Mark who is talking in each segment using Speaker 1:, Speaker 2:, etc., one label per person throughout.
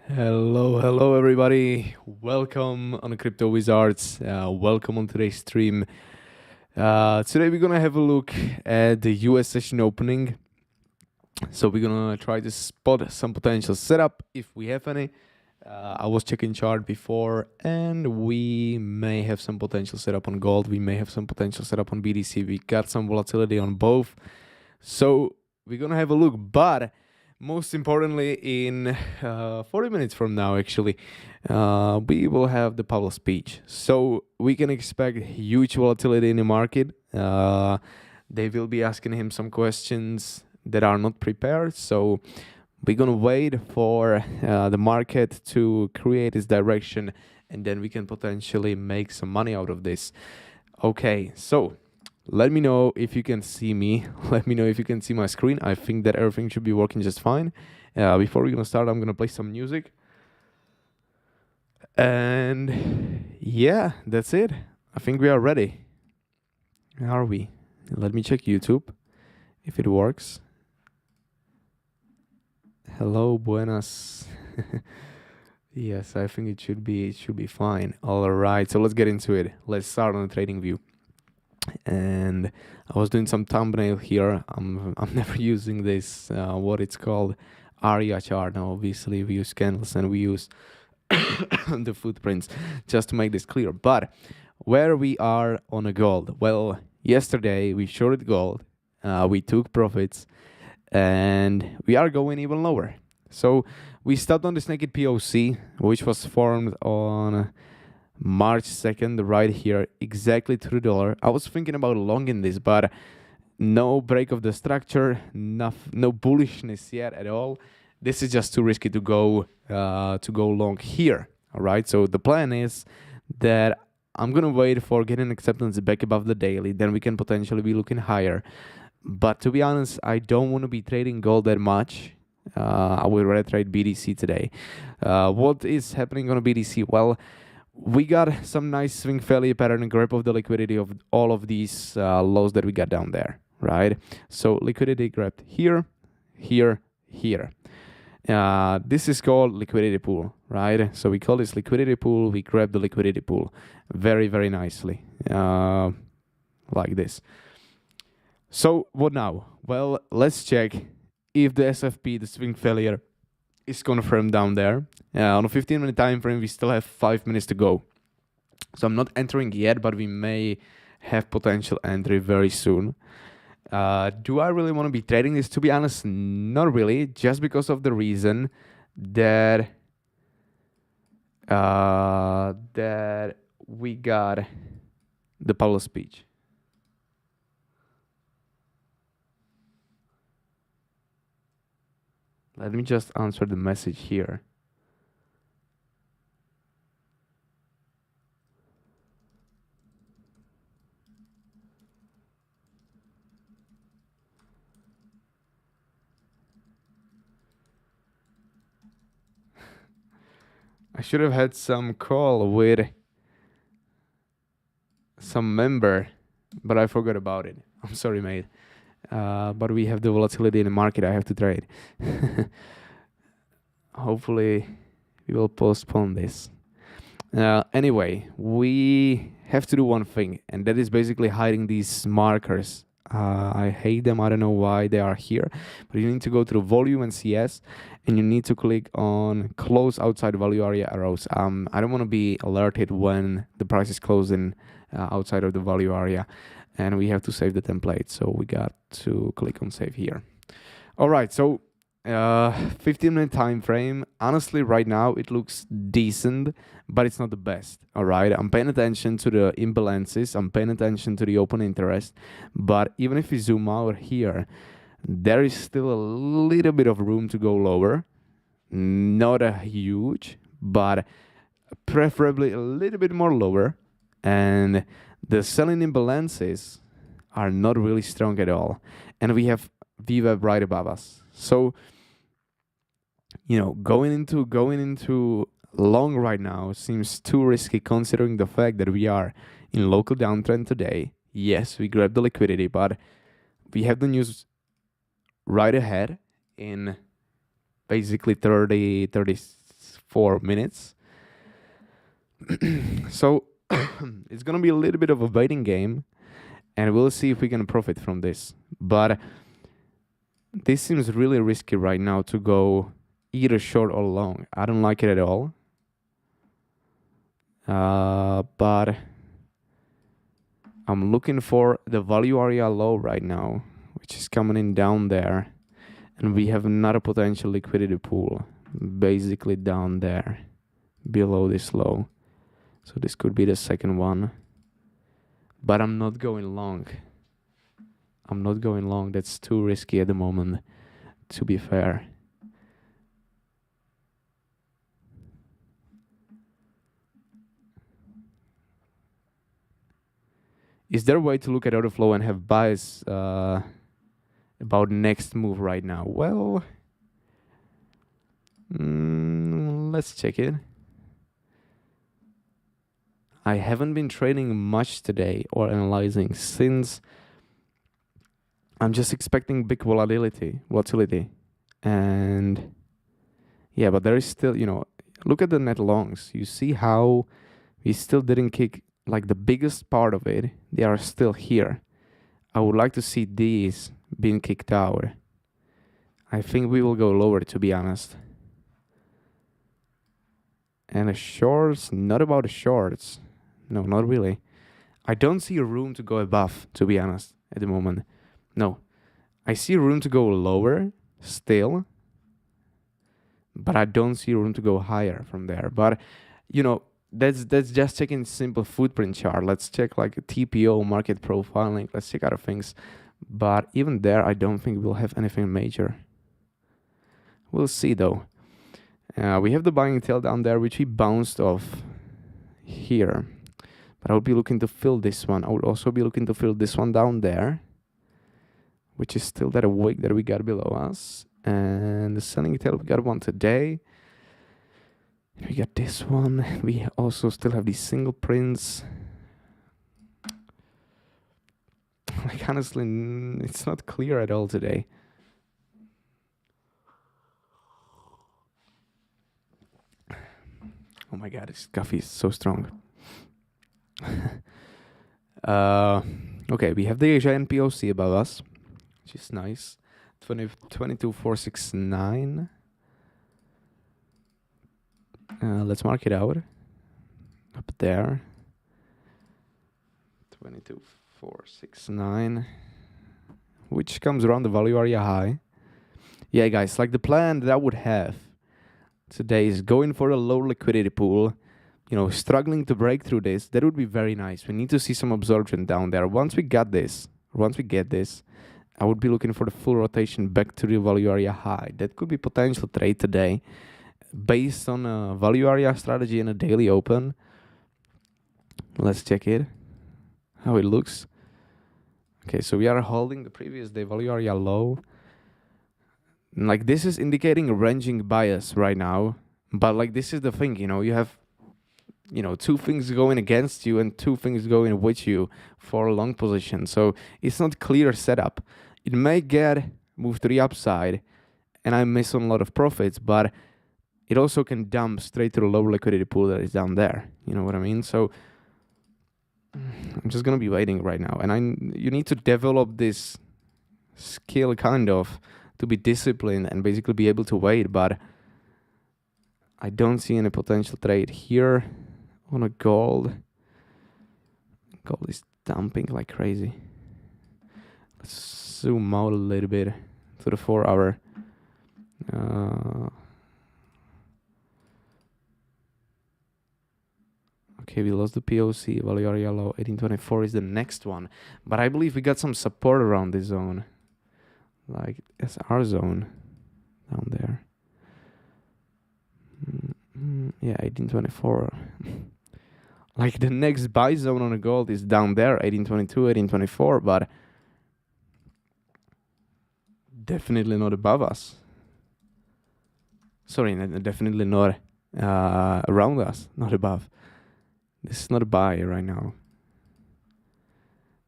Speaker 1: Hello, everybody. Welcome on Crypto Wizards. Welcome on today's stream. Today we're gonna have a look at the US session opening. So we're gonna try to spot some potential setup if we have any. I was checking chart before, and we may have some potential setup on gold. We may have some potential setup on BTC. We got some volatility on both. So we're gonna have a look, but most importantly, in 40 minutes from now, actually, we will have the Powell speech. So we can expect huge volatility in the market. They will be asking him some questions that are not prepared. So we're going to wait for the market to create its direction, and then we can potentially make some money out of this. Okay, so let me know if you can see me. Let me know if you can see my screen. I think that everything should be working just fine. Before we're gonna start, I'm gonna play some music. And yeah, that's it. I think we are ready. Are we? Let me check YouTube if it works. Hello, buenas. Yes, I think it should be fine. All right, so let's get into it. Let's start on the trading view. And I was doing some thumbnail here. I'm never using this what it's called ARIA chart. Now obviously we use candles and we use the footprints just to make this clear. But where we are on a gold, well, yesterday we shorted gold, we took profits, and we are going even lower. So we stopped on this naked POC, which was formed on March 2nd, right here, exactly to the dollar. I was thinking about longing this, but no break of the structure, no bullishness yet at all. This is just too risky to go long here. All right, so the plan is that I'm gonna wait for getting acceptance back above the daily, then we can potentially be looking higher. But to be honest, I don't want to be trading gold that much. I will rather trade BTC today. What is happening on a BTC? Well, we got some nice swing failure pattern and grab of the liquidity of all of these lows that we got down there, right? So liquidity grabbed here, here, here. This is called liquidity pool, right? So we call this liquidity pool. We grab the liquidity pool very, very nicely, like this. So what now? Well, let's check if the SFP, the swing failure, is confirmed down there. On a 15-minute time frame, we still have 5 minutes to go. So I'm not entering yet, but we may have potential entry very soon. Do I really want to be trading this? To be honest, not really, just because of the reason that that we got the Powell speech. Let me just answer the message here. I should have had some call with some member, but I forgot about it. I'm sorry, mate. But we have the volatility in the market. I have to trade. Hopefully, we will postpone this. Anyway, we have to do one thing, and that is basically hiding these markers. I hate them. I don't know why they are here, but you need to go to the volume and CS, and you need to click on close outside value area arrows. I don't want to be alerted when the price is closing outside of the value area, and we have to save the template. So we got to click on save here. All right, so 15-minute time frame. Honestly, right now it looks decent, but it's not the best. All right, I'm paying attention to the imbalances. I'm paying attention to the open interest. But even if we zoom out here, there is still a little bit of room to go lower. Not a huge, but preferably a little bit more lower. And the selling imbalances are not really strong at all. And we have VWAP right above us. So, going into long right now seems too risky considering the fact that we are in local downtrend today. Yes, we grabbed the liquidity, but we have the news right ahead in basically 34 minutes. So it's going to be a little bit of a waiting game, and we'll see if we can profit from this. But this seems really risky right now to go either short or long. I don't like it at all. But I'm looking for the value area low right now, which is coming in down there. And we have another potential liquidity pool, basically down there, below this low. So this could be the second one. But I'm not going long. That's too risky at the moment, to be fair. Is there a way to look at order flow and have bias about next move right now? Well, let's check it. I haven't been trading much today or analyzing since I'm just expecting big volatility. And yeah, but there is still, look at the net longs. You see how we still didn't kick like the biggest part of it. They are still here. I would like to see these being kicked out. I think we will go lower, to be honest. And the shorts, not about the shorts. No, not really. I don't see room to go above, to be honest, at the moment. No. I see room to go lower still, but I don't see room to go higher from there. But, that's just checking simple footprint chart. Let's check like a TPO, market profiling. Let's check other things. But even there, I don't think we'll have anything major. We'll see, though. We have the buying tail down there, which we bounced off here. But I would be looking to fill this one. I would also be looking to fill this one down there, which is still that wick that we got below us. And the selling tail, we got one today. We got this one. We also still have these single prints. Like, honestly, it's not clear at all today. Oh my god, this coffee is so strong. Okay, we have the Asia NPOC above us, which is nice. 22,469. Let's mark it out. Up there. 22,469. Which comes around the value area high. Yeah, guys, like the plan that I would have today is going for a low liquidity pool. Struggling to break through this. That would be very nice. We need to see some absorption down there. Once we get this, I would be looking for the full rotation back to the value area high. That could be potential trade today based on a value area strategy in a daily open. Let's check it, how it looks. Okay, so we are holding the previous day value area low. Like, this is indicating a ranging bias right now. But like, this is the thing, you have two things going against you and two things going with you for a long position. So it's not clear setup. It may get moved to the upside and I miss on a lot of profits, but it also can dump straight to the lower liquidity pool that is down there. You know what I mean? So I'm just going to be waiting right now. And you need to develop this skill kind of to be disciplined and basically be able to wait. But I don't see any potential trade here. On a gold is dumping like crazy. Let's zoom out a little bit to the 4 hour. Okay, we lost the POC. Well, you're yellow. 1824 is the next one. But I believe we got some support around this zone. Like, it's our zone down there. Yeah, 1824. Like, the next buy zone on the gold is down there, 1822, 1824, but definitely not above us. Sorry, definitely not around us, not above. This is not a buy right now.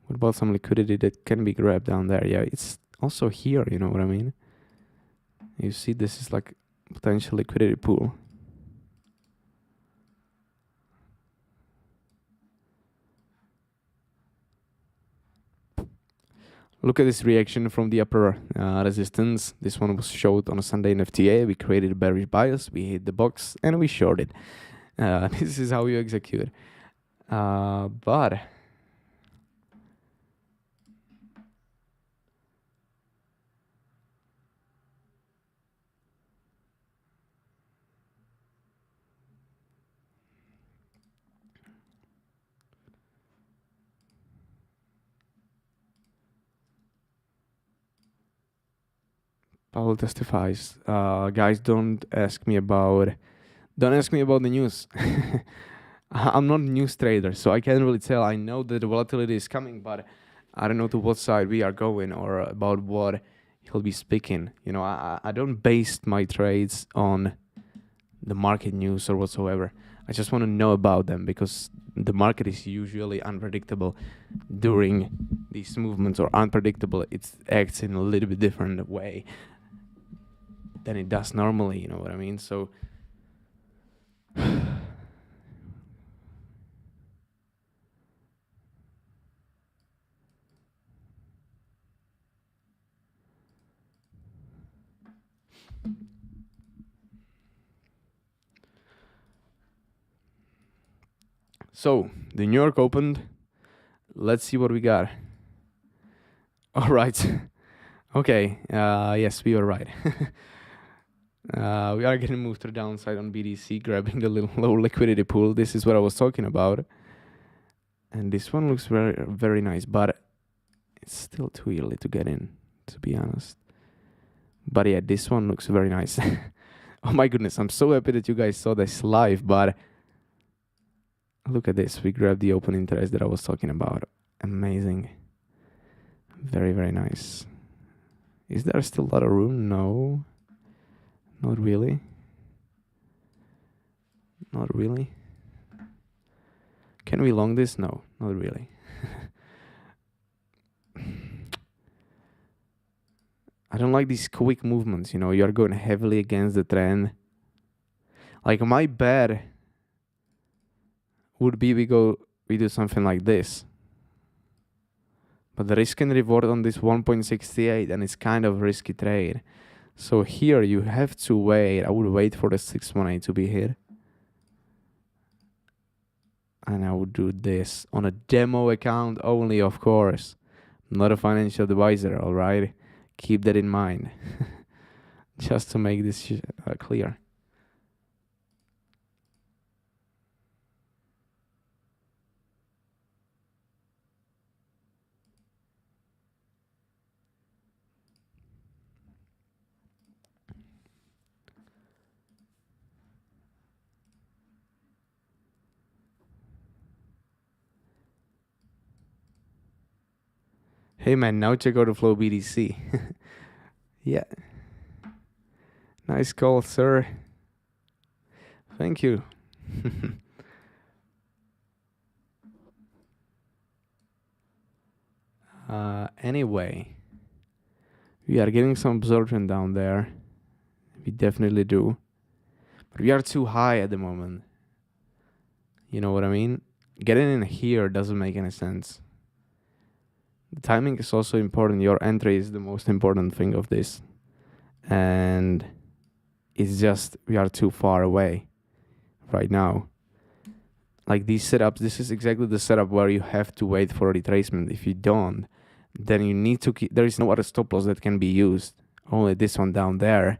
Speaker 1: What about some liquidity that can be grabbed down there? Yeah, it's also here, you know what I mean? You see, this is like potential liquidity pool. Look at this reaction from the upper resistance. This one was showed on a Sunday in FTA. We created a bearish bias, we hit the box, and we shorted. This is how you execute. But Paul testifies. Guys, don't ask me about the news. I'm not a news trader, so I can't really tell. I know that the volatility is coming, but I don't know to what side we are going or about what he'll be speaking. You know, I don't base my trades on the market news or whatsoever. I just want to know about them because the market is usually unpredictable during these movements, or unpredictable. It acts in a little bit different way than it does normally, you know what I mean? So So, the New York opened. Let's see what we got. All right. Okay. Yes, we were right. We are getting moved to the downside on BTC, grabbing the little low liquidity pool. This is what I was talking about. And this one looks very, very nice, but it's still too early to get in, to be honest. But yeah, this one looks very nice. Oh my goodness, I'm so happy that you guys saw this live, but look at this. We grabbed the open interest that I was talking about. Amazing. Very, very nice. Is there still a lot of room? No. Not really. Not really. Can we long this? No, not really. I don't like these quick movements, you know, you're going heavily against the trend. Like my bet would be we do something like this. But the risk and reward on this 1.68, and it's kind of a risky trade. So here you have to wait. I would wait for the 618 to be hit. And I would do this on a demo account only, of course. I'm not a financial advisor, all right? Keep that in mind. Just to make this clear. Hey man, now check out the flow BTC. Yeah. Nice call, sir. Thank you. Anyway, we are getting some absorption down there. We definitely do. But we are too high at the moment. You know what I mean? Getting in here doesn't make any sense. The timing is also important. Your entry is the most important thing of this. And it's just we are too far away right now. Like these setups, this is exactly the setup where you have to wait for a retracement. If you don't, then you need to keep, there is no other stop loss that can be used. Only this one down there.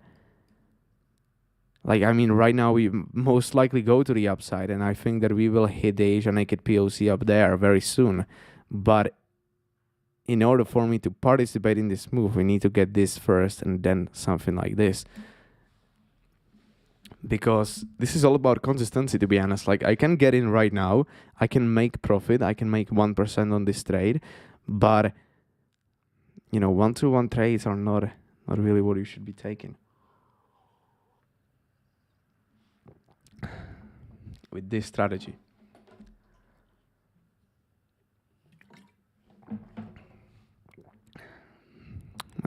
Speaker 1: Like, I mean, right now we most likely go to the upside, and I think that we will hit the Asia naked POC up there very soon. But in order for me to participate in this move, we need to get this first and then something like this. Because this is all about consistency, to be honest. Like, I can get in right now, I can make profit, I can make 1% on this trade, but 1-to-1 trades are not really what you should be taking with this strategy.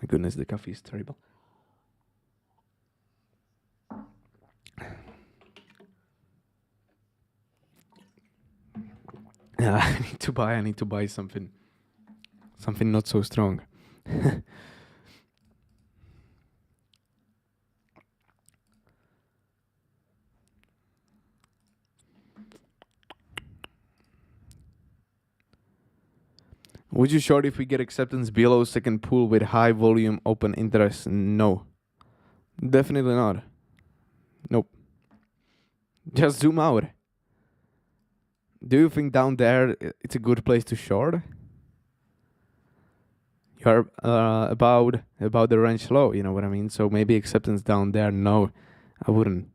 Speaker 1: My goodness, the coffee is terrible. I need to buy something not so strong. Would you short if we get acceptance below second pool with high volume open interest? No. Definitely not. Nope. Just zoom out. Do you think down there it's a good place to short? You're about the range low, you know what I mean? So maybe acceptance down there, no, I wouldn't.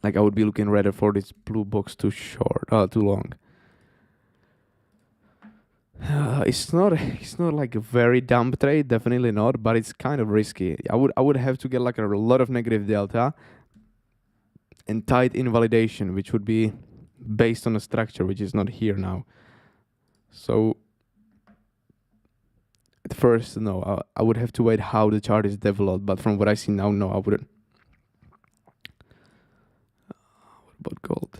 Speaker 1: Like, I would be looking rather for this blue box too short, too long. It's not like a very dumb trade, definitely not, but it's kind of risky. I would have to get like a lot of negative delta and tight invalidation, which would be based on a structure which is not here now. So at first, no, I would have to wait how the chart is developed, but from what I see now, no, I wouldn't. What about gold?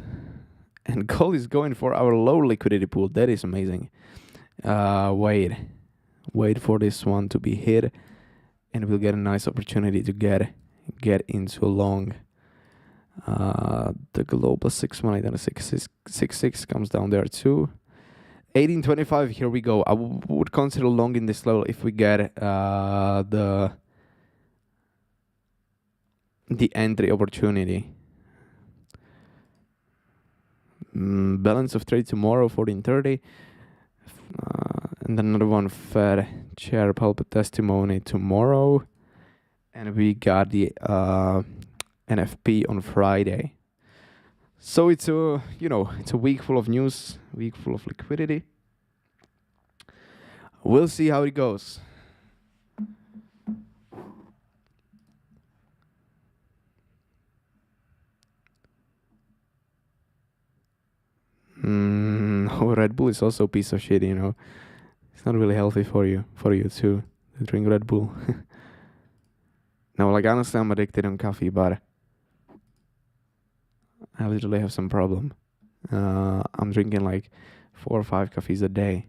Speaker 1: And gold is going for our low liquidity pool. That is amazing. Wait for this one to be hit, and we'll get a nice opportunity to get into a long. The global 618 and a 666 comes down there too. 1825, here we go. I would consider long in this level if we get the entry opportunity. Balance of trade tomorrow, 1430. And another one, Fed chair pulpit testimony tomorrow. And we got the NFP on Friday. So it's a week full of news, week full of liquidity. We'll see how it goes. Red Bull is also a piece of shit, It's not really healthy for you to drink Red Bull. No, like, honestly, I'm addicted on coffee, but I literally have some problem. I'm drinking like 4 or 5 coffees a day.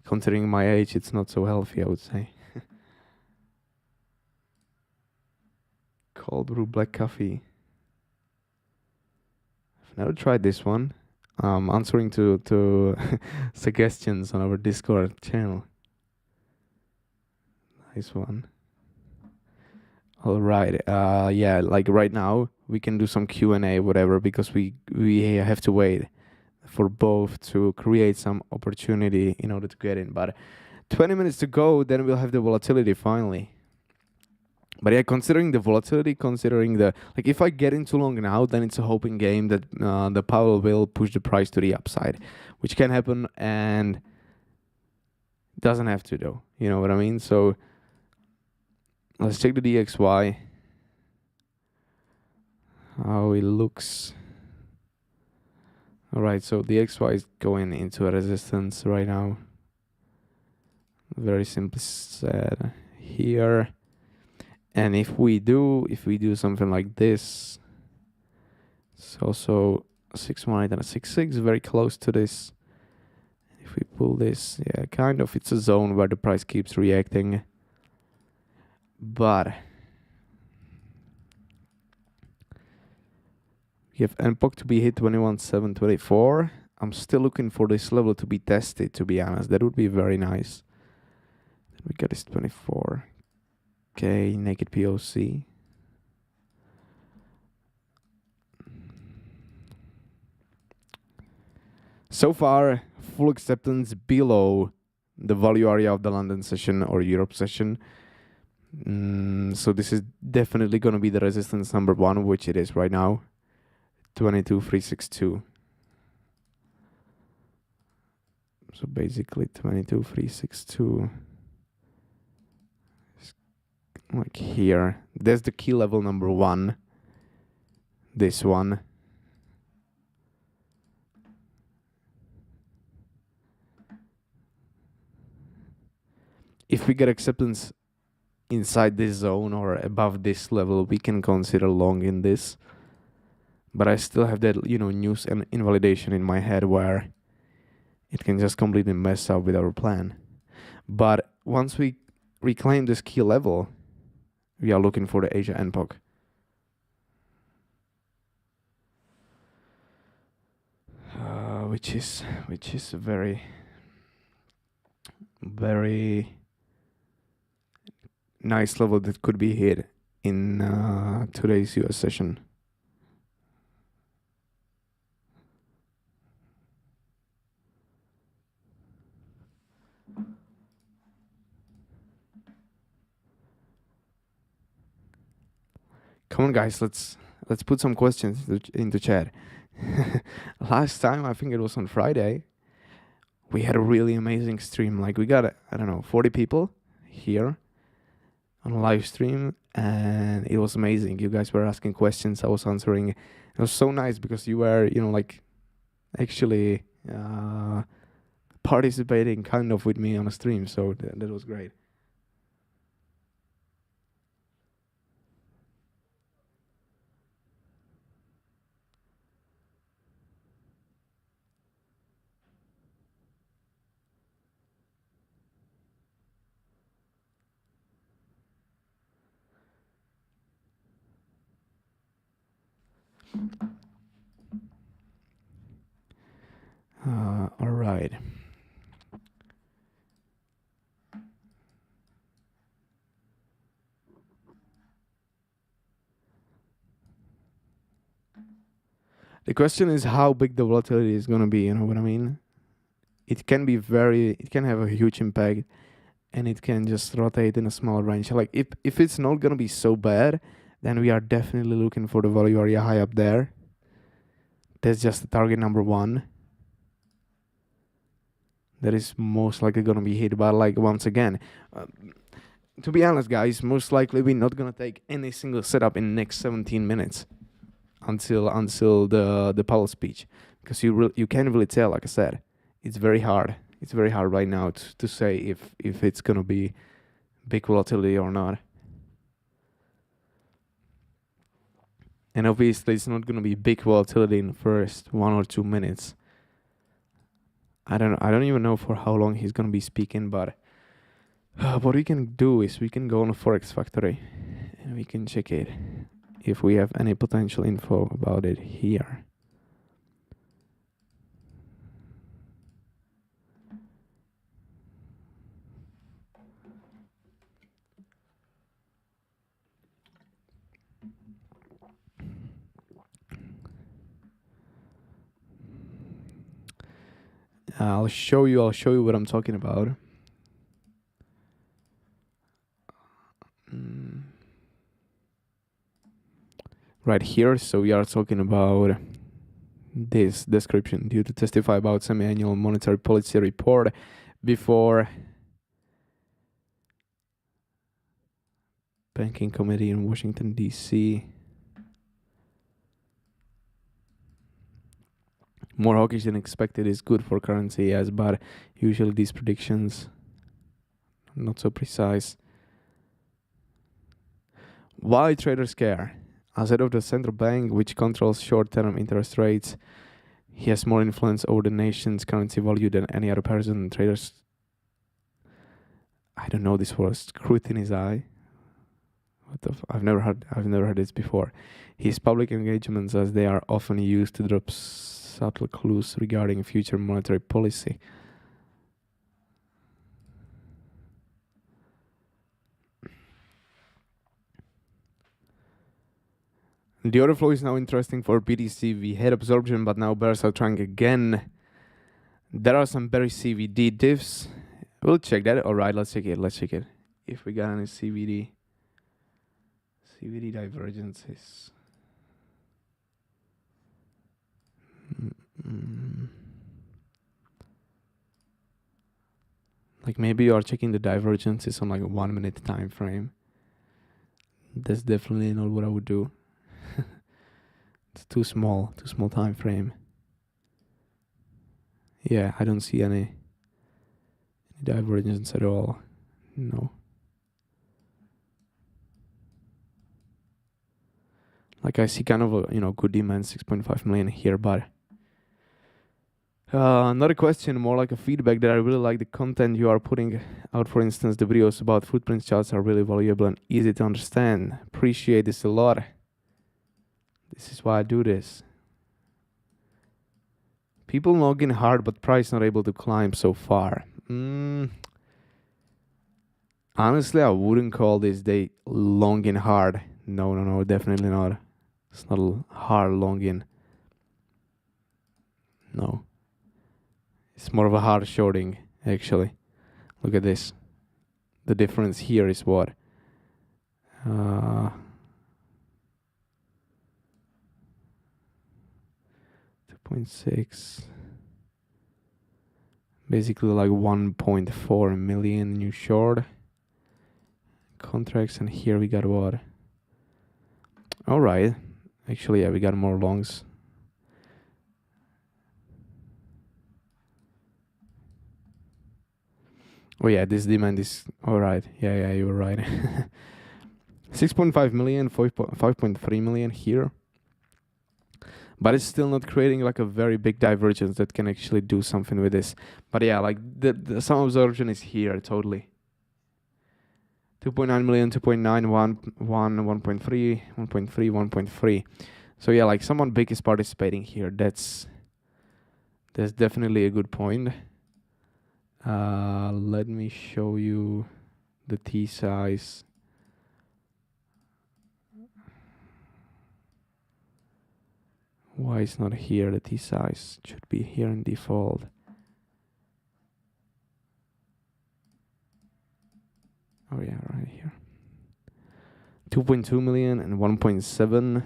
Speaker 1: Considering my age, it's not so healthy, I would say. Cold brew black coffee. I've never tried this one. Answering to suggestions on our Discord channel. Nice one. All right. Yeah, like right now we can do some Q&A, whatever, because we have to wait for both to create some opportunity in order to get in. But 20 minutes to go, then we'll have the volatility finally. But yeah, considering the volatility, if I get into long now, then it's a hoping game that the Powell will push the price to the upside, which can happen and doesn't have to though. You know what I mean? So let's check the DXY. How it looks. All right, so the DXY is going into a resistance right now. Very simply said here. And if we do something like this, it's also 618 and a 66, very close to this. If we pull this, yeah, kind of, it's a zone where the price keeps reacting. But we have NPOC to be hit 21,724. I'm still looking for this level to be tested, to be honest. That would be very nice. Then we got this 24. Okay, naked POC. So far, full acceptance below the value area of the London session or Europe session. So this is definitely going to be the resistance number 1, which it is right now, 22,362. So basically 22,362 is like here. There's the key level number 1. This one. If we get acceptance inside this zone or above this level, we can consider long in this. But I still have that, news and invalidation in my head where it can just completely mess up with our plan. But once we reclaim this key level, we are looking for the Asia NPOC. Which is a very, very nice level that could be hit in today's US session. Come on, guys, let's put some questions into chat. Last time, I think it was on Friday, we had a really amazing stream. Like we got, 40 people here on a live stream, and it was amazing. You guys were asking questions, I was answering. It was so nice because you were, actually participating kind of with me on a stream. So that was great. All right. The question is how big the volatility is going to be, you know what I mean? It can have a huge impact, and it can just rotate in a small range. Like if it's not going to be so bad, then we are definitely looking for the value area high up there. That's just the target number 1. That is most likely going to be hit. But like once again, to be honest, guys, most likely we're not going to take any single setup in the next 17 minutes until the Powell speech, because you can't really tell. Like I said, it's very hard. It's very hard right now to say if it's going to be big volatility or not. And obviously, it's not going to be big volatility in the first 1 or 2 minutes. I don't even know for how long he's going to be speaking, but what we can do is we can go on a Forex Factory and we can check it if we have any potential info about it here. I'll show you what I'm talking about. Right here, so we are talking about this description: due to testify about semi-annual monetary policy report before Banking Committee in Washington, D.C. More hawkish than expected is good for currency, yes, but usually these predictions are not so precise. Why traders care? As head of the central bank, which controls short-term interest rates, he has more influence over the nation's currency value than any other person. Traders, I don't know this word, scrutinize. I've never heard this before. His public engagements, as they are often used to drop subtle clues regarding future monetary policy. The order flow is now interesting for BTC. We had absorption, but now bears are trying again. There are some very CVD diffs. We'll check that. All right, let's check it. Let's check it. If we got any CVD divergences. Like maybe you are checking the divergences on like a 1 minute time frame. That's definitely not what I would do. It's too small time frame. Yeah, I don't see any divergence at all. No. Like I see kind of a good demand, 6.5 million here, but not a question, more like a feedback that I really like the content you are putting out. For instance, the videos about footprint charts are really valuable and easy to understand. Appreciate this a lot. This is why I do this. People log in hard, but price not able to climb so far. Honestly, I wouldn't call this day long in hard. No, definitely not. It's not a hard long in. No. It's more of a hard shorting, actually. Look at this. The difference here is what? 2.6. Basically like 1.4 million new short contracts, and here we got what? All right. Actually, yeah, we got more longs. Oh yeah, this demand is all right. Yeah, you were right. 6.5 million, 5.3 million here. But it's still not creating like a very big divergence that can actually do something with this. But yeah, like the some absorption is here totally. 2.9 million, 2.9, 1.3, 1.3, 1.3. So yeah, like someone big is participating here. That's definitely a good point. Let me show you the T size. Why it's not here? The T size should be here in default. Oh yeah, right here. 2.2 million and 1.7.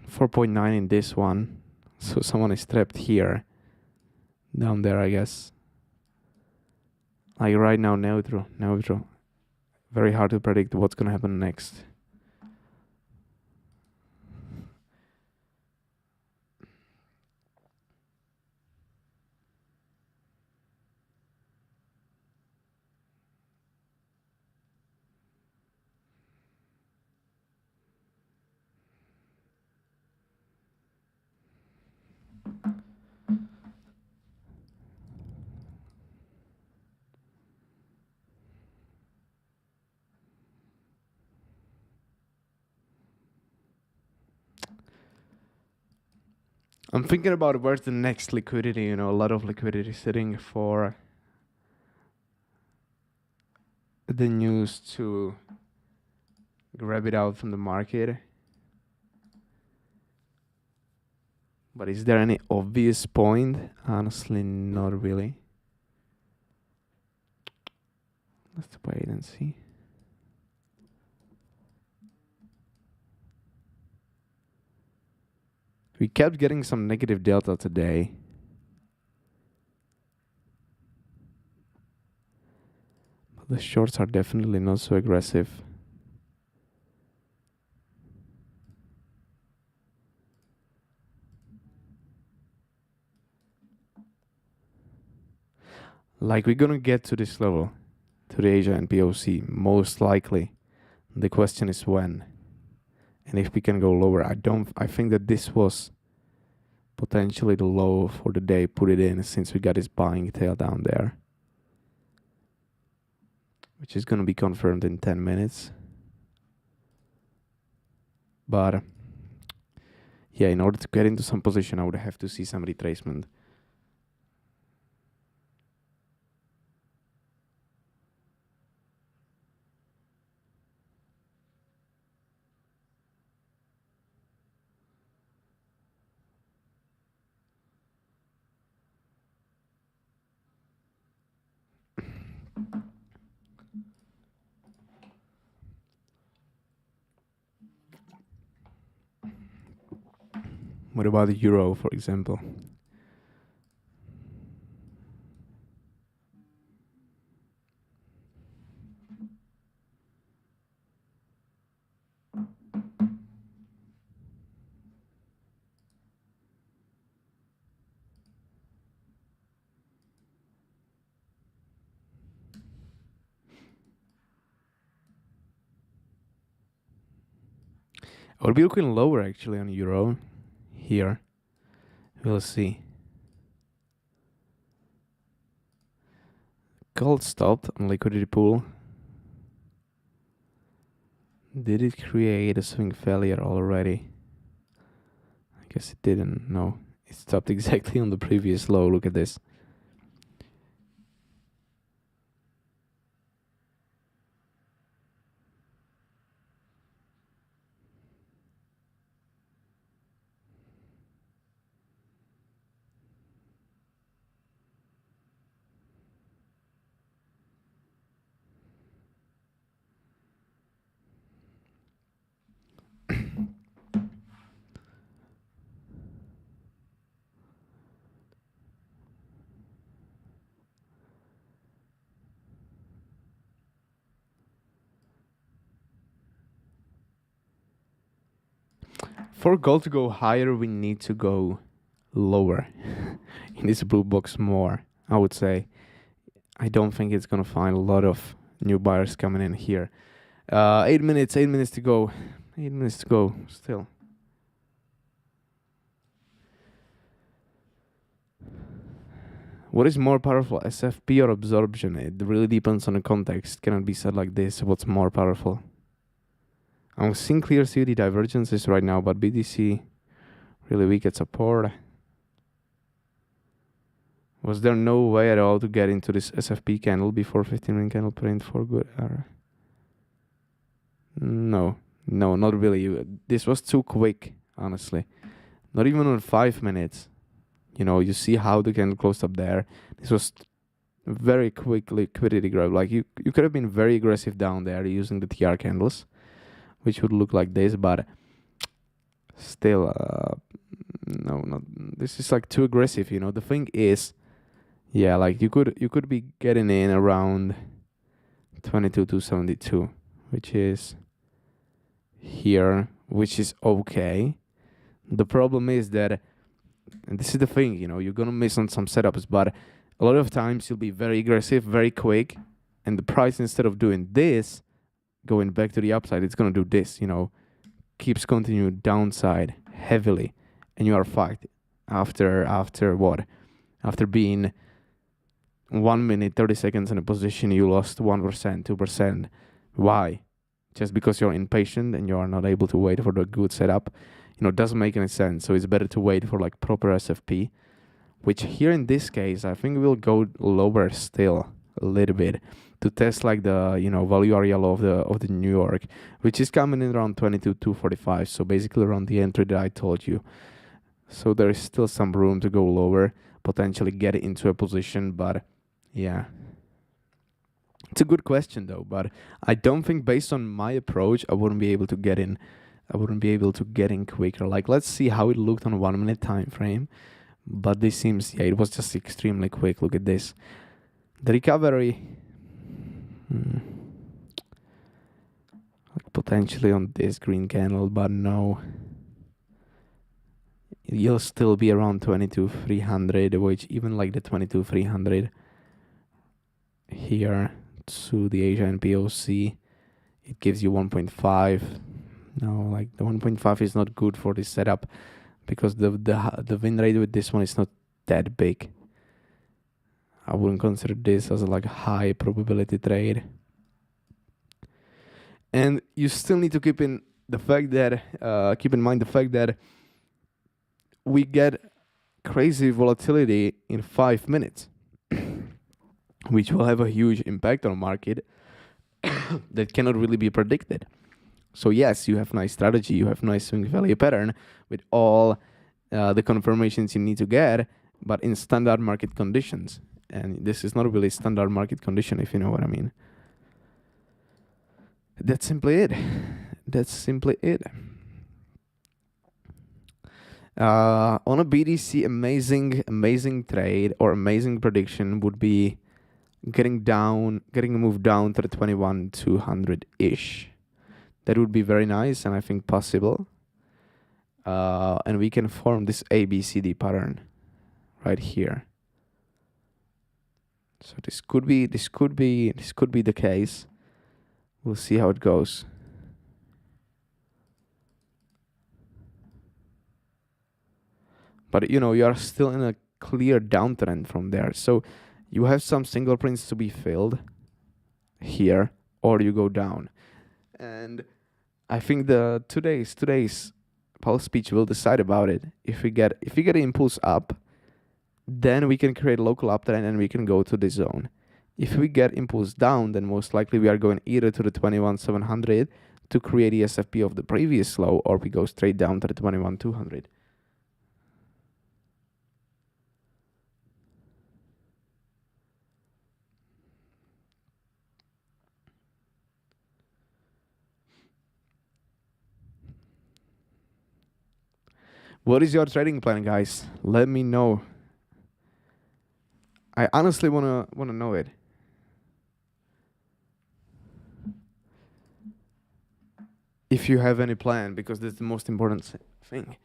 Speaker 1: 4.9 in this one. So someone is trapped here. Down there, I guess. Like right now, neutral. Very hard to predict what's gonna happen next. I'm thinking about where's the next liquidity, a lot of liquidity sitting for the news to grab it out from the market. But is there any obvious point? Honestly, not really. Let's wait and see. We kept getting some negative delta today. But the shorts are definitely not so aggressive. Like we're gonna get to this level, to the Asia and POC, most likely. The question is when. And if we can go lower. I think that this was potentially the low for the day. Put it in since we got this buying tail down there, which is gonna be confirmed in 10 minutes. But yeah, in order to get into some position, I would have to see some retracement. What about the euro, for example? I would be looking lower actually on euro here. We'll see. Gold stopped on liquidity pool. Did it create a swing failure already? I guess it didn't. No, it stopped exactly on the previous low. Look at this. For gold to go higher, we need to go lower in this blue box more, I would say. I don't think it's gonna find a lot of new buyers coming in here. 8 minutes to go. 8 minutes to go still. What is more powerful, SFP or absorption? It really depends on the context. Cannot be said like this. What's more powerful? I'm seeing clear CUD divergences right now, but BTC really weak at support. Was there no way at all to get into this SFP candle before 15-minute candle print for good? No, not really. This was too quick, honestly. Not even on 5 minutes. You know, you see how the candle closed up there. This was very quick liquidity grab. Like you could have been very aggressive down there using the TR candles, which would look like this, but still, no, not. This is like too aggressive. You know, the thing is, yeah, like you could be getting in around 22,272, which is here, which is okay. The problem is that, and this is the thing, you know, you're gonna miss on some setups, but a lot of times you'll be very aggressive, very quick, and the price, instead of doing this, going back to the upside, it's gonna do this, you know, keeps continuing downside heavily, and you are fucked after what? After being 1 minute, 30 seconds in a position, you lost 1%, 2%. Why? Just because you're impatient and you are not able to wait for the good setup. You know, it doesn't make any sense. So it's better to wait for like proper SFP, which here in this case, I think we'll go lower still a little bit to test like the, you know, value area low of the New York, which is coming in around 22,245. So basically around the entry that I told you. So there is still some room to go lower, potentially get into a position, but yeah. It's a good question though, but I don't think based on my approach, I wouldn't be able to get in. I wouldn't be able to get in quicker. Like, let's see how it looked on a 1 minute time frame. But this seems, yeah, it was just extremely quick. Look at this. The recovery, like potentially on this green candle, but no. You'll still be around 22,300, which even like the 22,300 here to the Asia and POC, it gives you 1.5. No, like the 1.5 is not good for this setup because the win rate with this one is not that big. I wouldn't consider this as a like high probability trade. And you still need to keep in mind the fact that we get crazy volatility in 5 minutes, which will have a huge impact on the market that cannot really be predicted. So yes, you have nice strategy, you have nice swing value pattern with all the confirmations you need to get, but in standard market conditions. And this is not really standard market condition, if you know what I mean. That's simply it. On a BDC, amazing trade or amazing prediction would be getting a move down to the 21,200 ish. That would be very nice and I think possible. And we can form this ABCD pattern right here. So this could be the case. We'll see how it goes. But you know, you are still in a clear downtrend from there. So you have some single prints to be filled here, or you go down. And I think the today's pulse speech will decide about it. If we get an impulse up, then we can create a local uptrend and we can go to this zone. If we get impulse down, then most likely we are going either to the 21,700 to create the SFP of the previous low, or we go straight down to the 21,200. What is your trading plan, guys? Let me know. I honestly wanna know it. If you have any plan, because that's the most important thing.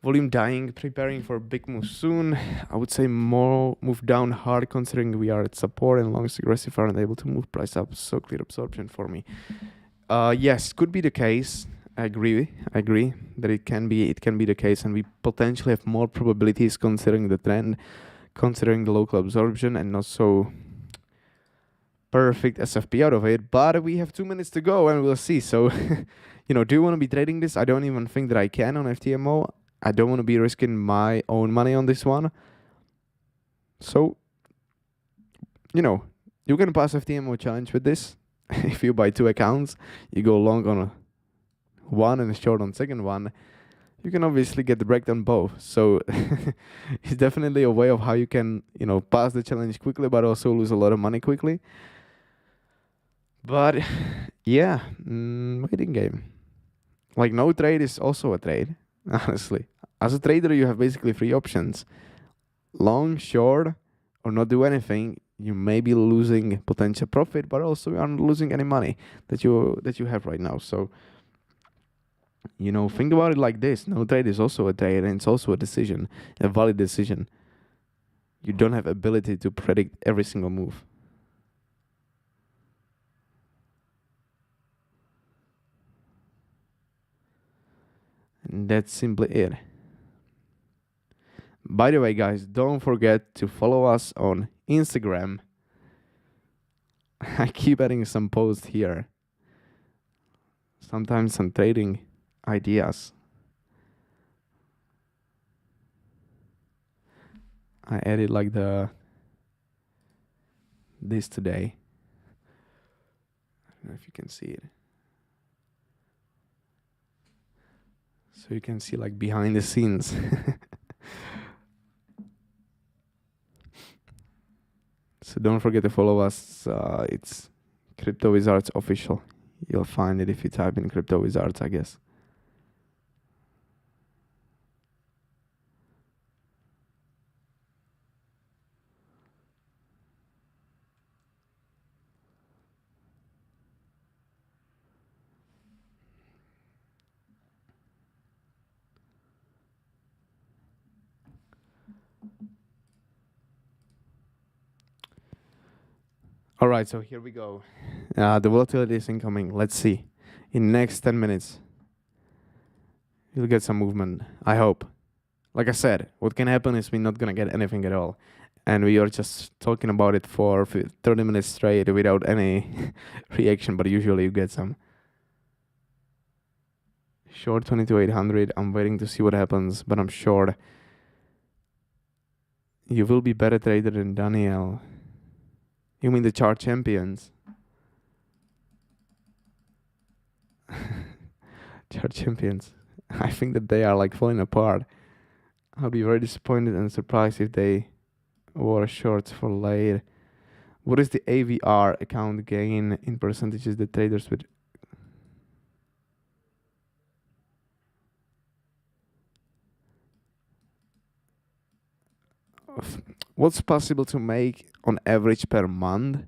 Speaker 1: Volume dying, preparing for a big move soon. I would say more move down hard, considering we are at support and longs aggressive aren't able to move price up. So clear absorption for me. Yes, could be the case. I agree that it can be the case, and we potentially have more probabilities considering the trend, considering the local absorption, and not so perfect SFP out of it. But we have 2 minutes to go, and we'll see. So, you know, do you want to be trading this? I don't even think that I can on FTMO. I don't want to be risking my own money on this one. So, you know, you can pass FTMO challenge with this. If you buy 2 accounts, you go long on one and short on second one, you can obviously get the breakdown both. So it's definitely a way of how you can, you know, pass the challenge quickly, but also lose a lot of money quickly. But yeah, waiting game. Like, no trade is also a trade, honestly. As a trader, you have basically 3 options: long, short, or not do anything. You may be losing potential profit, but also you aren't losing any money that you have right now. So, you know, think about it like this: no trade is also a trade, and it's also a decision, a valid decision. You don't have ability to predict every single move. And that's simply it. By the way, guys, don't forget to follow us on Instagram. I keep adding some posts here. Sometimes some trading ideas. I added like this today. I don't know if you can see it. So you can see like behind the scenes. So don't forget to follow us. It's Crypto Wizards official. You'll find it if you type in Crypto Wizards, I guess. All right, so here we go. The volatility is incoming. Let's see. In next 10 minutes, you'll get some movement. I hope. Like I said, what can happen is we're not going to get anything at all. And we are just talking about it for 30 minutes straight without any reaction, but usually you get some. Short 22,800. I'm waiting to see what happens, but I'm sure you will be better trader than Daniel. You mean the chart champions? Chart champions. I think that they are like falling apart. I'll be very disappointed and surprised if they wore shorts for late. What is the AVR account gain in percentages that traders with? what's possible to make on average per month,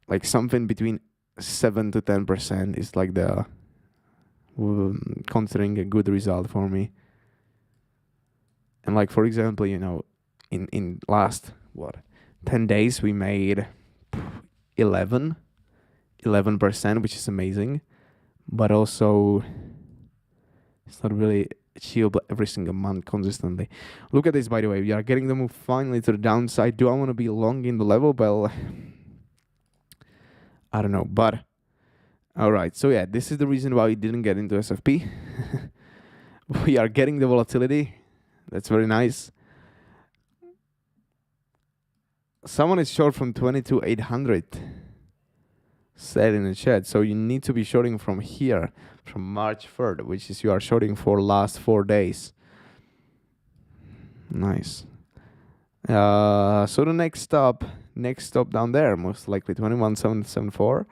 Speaker 1: like something between 7 to 10% is like the considering a good result for me. And like, for example, in last 10 days we made 11%, which is amazing, but also it's not really achievable every single month consistently. Look at this, by the way. We are getting the move finally to the downside. Do I want to be long in the level? Well, I don't know, but all right. So yeah, this is the reason why we didn't get into SFP. We are getting the volatility. That's very nice. Someone is short from 22,800. Said in the chat. So you need to be shorting from here, from March 3rd, which is you are shorting for last 4 days. Nice. So the next stop down there, most likely 21,774.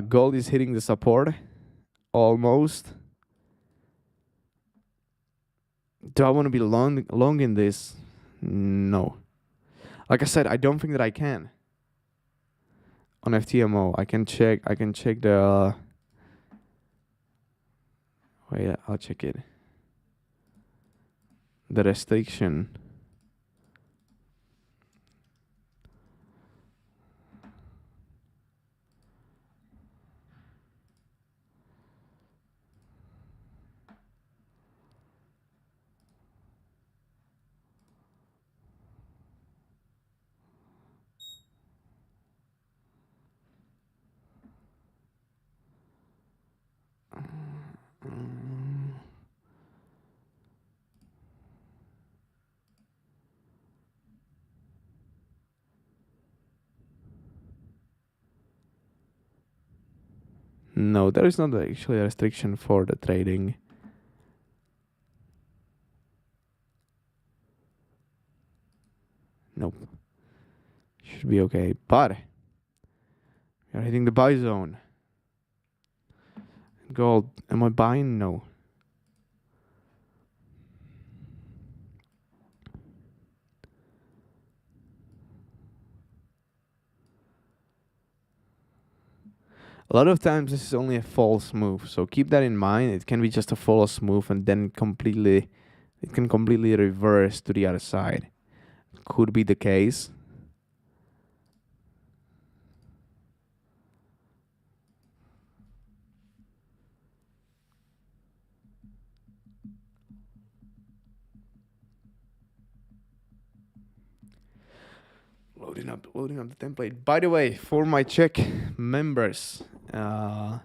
Speaker 1: Gold is hitting the support almost. Do I want to be long in this? No. Like I said, I don't think that I can. On FTMO, I can check the wait, I'll check it. The restriction. No, there is not actually a restriction for the trading. Nope. Should be okay. But we are hitting the buy zone. Gold. Am I buying? No. A lot of times this is only a false move, so keep that in mind. It can be just a false move and then it can completely reverse to the other side. Could be the case. Loading up the template. By the way, for my Czech members, I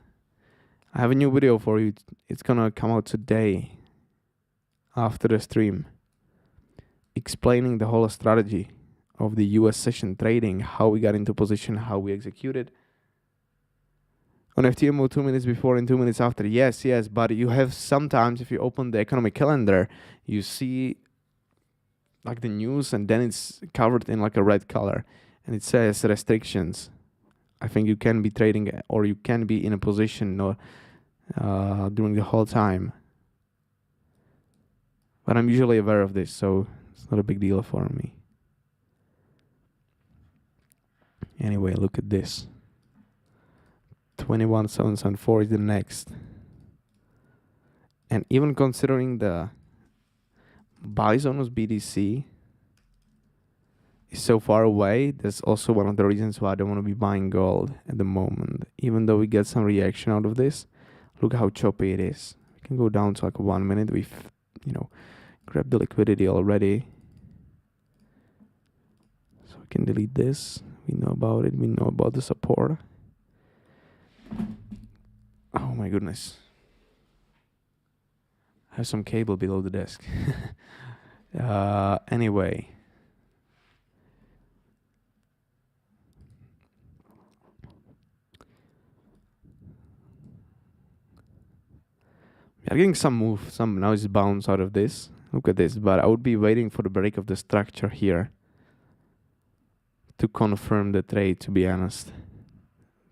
Speaker 1: have a new video for you. It's gonna come out today after the stream, explaining the whole strategy of the US session trading, how we got into position, how we executed. On FTMO 2 minutes before and 2 minutes after. Yes, but you have sometimes, if you open the economic calendar, you see like the news and then it's covered in like a red color and it says restrictions. I think you can be trading or you can be in a position during the whole time. But I'm usually aware of this, so it's not a big deal for me. Anyway, look at this. 21,774 is the next. And even considering the buy zone of BTC is so far away, that's also one of the reasons why I don't want to be buying gold at the moment. Even though we get some reaction out of this, look how choppy it is. We can go down to like 1 minute. We've, grabbed the liquidity already. So we can delete this. We know about it. We know about the support. Oh my goodness. I have some cable below the desk. Anyway. We are getting some move, some nice bounce out of this. Look at this, but I would be waiting for the break of the structure here to confirm the trade, to be honest.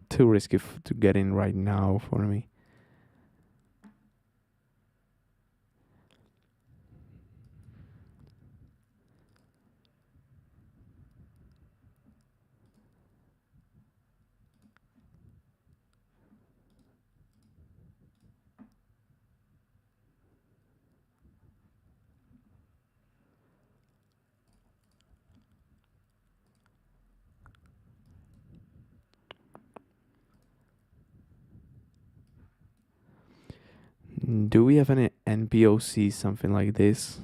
Speaker 1: Too risky to get in right now for me. Do we have any NPOC, something like this?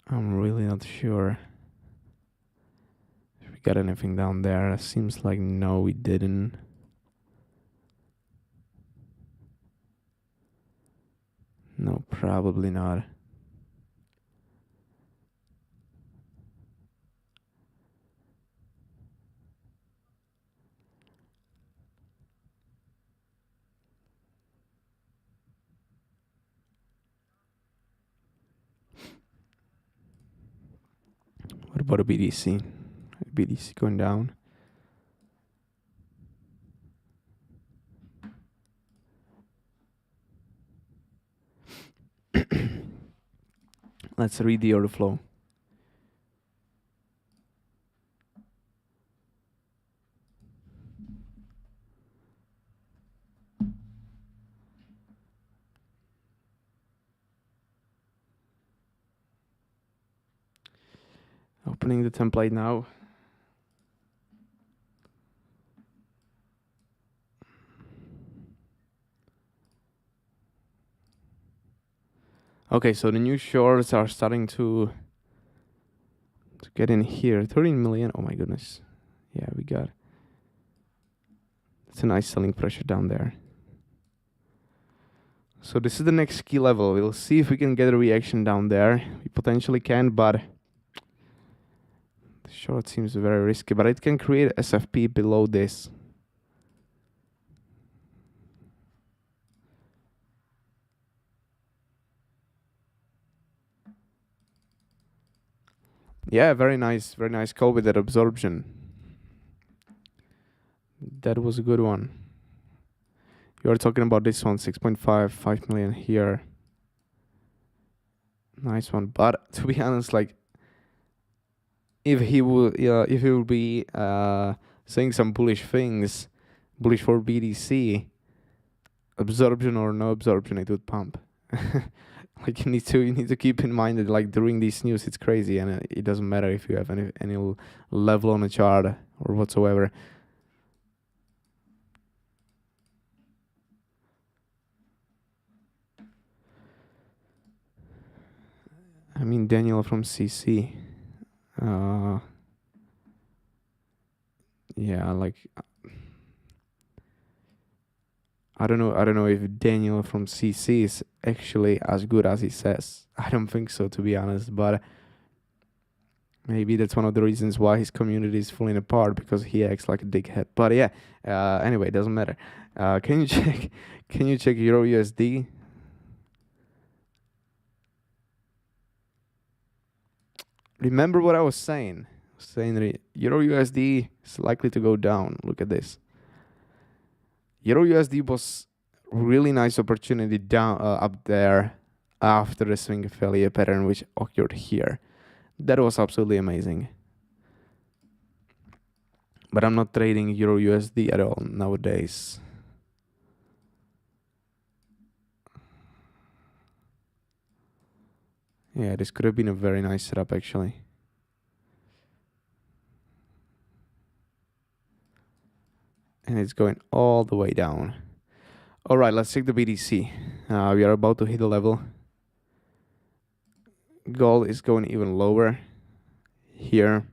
Speaker 1: I'm really not sure if we got anything down there. Seems like no, we didn't. No, probably not. What about a BDC? BDC going down. Let's read the order flow. Opening the template now. Okay, so the new shorts are starting to get in here. 13 million. Oh my goodness. Yeah, we got. It's a nice selling pressure down there. So this is the next key level. We'll see if we can get a reaction down there. We potentially can, but the short seems very risky. But it can create SFP below this. Yeah, very nice call with that absorption. That was a good one. You're talking about this one, 6.5, 5 million here. Nice one. But to be honest, like if he will be saying some bullish things, bullish for BDC, absorption or no absorption, it would pump. Like you need to keep in mind that like during these news it's crazy, and it doesn't matter if you have any level on a chart or whatsoever. I mean, Daniel from CC. Yeah, like I don't know if Daniel from CC is actually as good as he says. I don't think so, to be honest, but maybe that's one of the reasons why his community is falling apart, because he acts like a dickhead. But yeah, anyway, it doesn't matter. Can you check Euro USD? Remember what I was saying? Saying that Euro USD is likely to go down. Look at this. Euro USD was really nice opportunity down up there after the swing failure pattern which occurred here. That was absolutely amazing. But I'm not trading Euro USD at all nowadays. Yeah, this could have been a very nice setup actually. And it's going all the way down. All right, let's check the BTC. We are about to hit a level. Gold is going even lower here.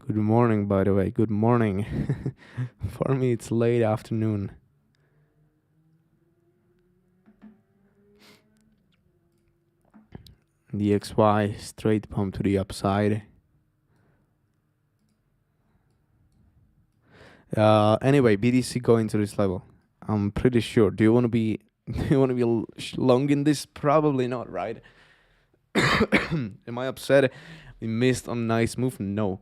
Speaker 1: Good morning, by the way. Good morning. For me, it's late afternoon. The XY straight pump to the upside. Anyway, BTC going to this level. I'm pretty sure. Do you want to be long in this? Probably not, right? Am I upset we missed on a nice move? No.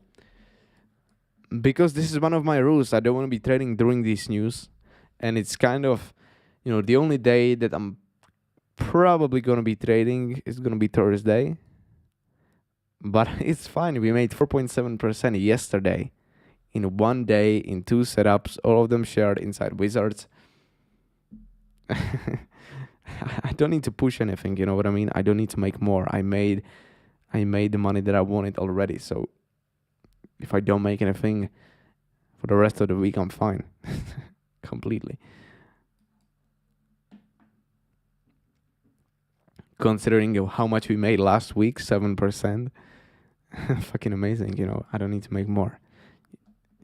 Speaker 1: Because this is one of my rules. I don't want to be trading during these news. And it's kind of, the only day that I'm probably going to be trading is going to be Thursday. But it's fine. We made 4.7% yesterday. In one day, in two setups, all of them shared inside Wizards. I don't need to push anything, you know what I mean? I don't need to make more. I made the money that I wanted already. So if I don't make anything for the rest of the week, I'm fine. Completely. Considering how much we made last week, 7%. Fucking amazing, you know. I don't need to make more.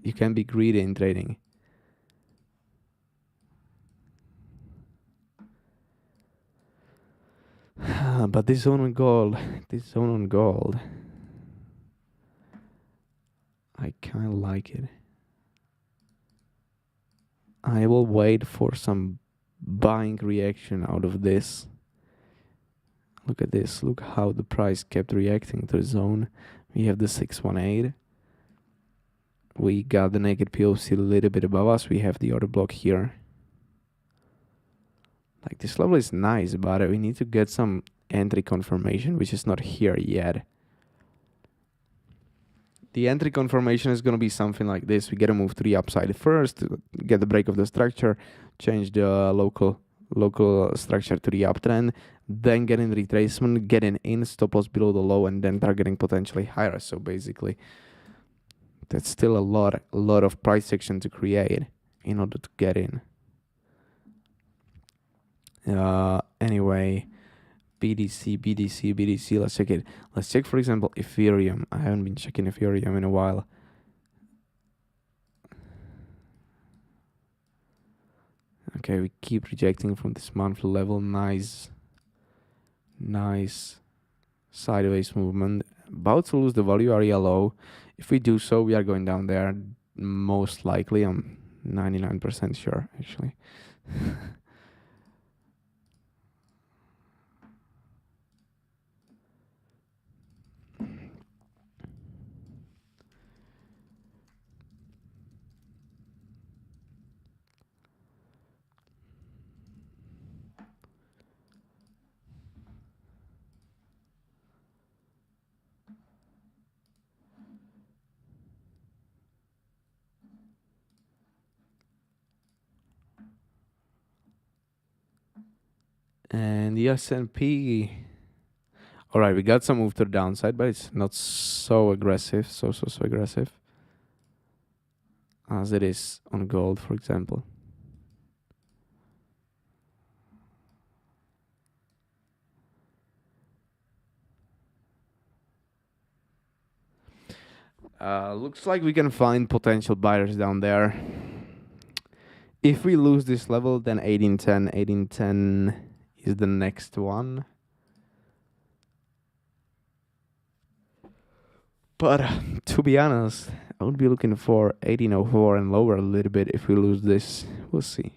Speaker 1: You can be greedy in trading. But this zone on gold, I kind of like it. I will wait for some buying reaction out of this. Look at this. Look how the price kept reacting to the zone. We have the 618. We got the naked POC a little bit above us. We have the order block here. Like, this level is nice, but we need to get some entry confirmation, which is not here yet. The entry confirmation is going to be something like this. We got to move to the upside first, get the break of the structure, change the local structure to the uptrend, then get in retracement, get in stop loss below the low, and then targeting potentially higher. So basically, that's still a lot of price action to create in order to get in. Anyway, BDC, let's check it. Let's check, for example, Ethereum. I haven't been checking Ethereum in a while. Okay, we keep rejecting from this monthly level. Nice sideways movement. About to lose the value area low. If we do so, we are going down there. Most likely, I'm 99% sure, actually. And the S&P, all right, we got some move to the downside, but it's not so aggressive, so aggressive as it is on gold, for example. Looks like we can find potential buyers down there. If we lose this level, then 1810 is the next one. But to be honest, I would be looking for 1804 and lower a little bit if we lose this. We'll see.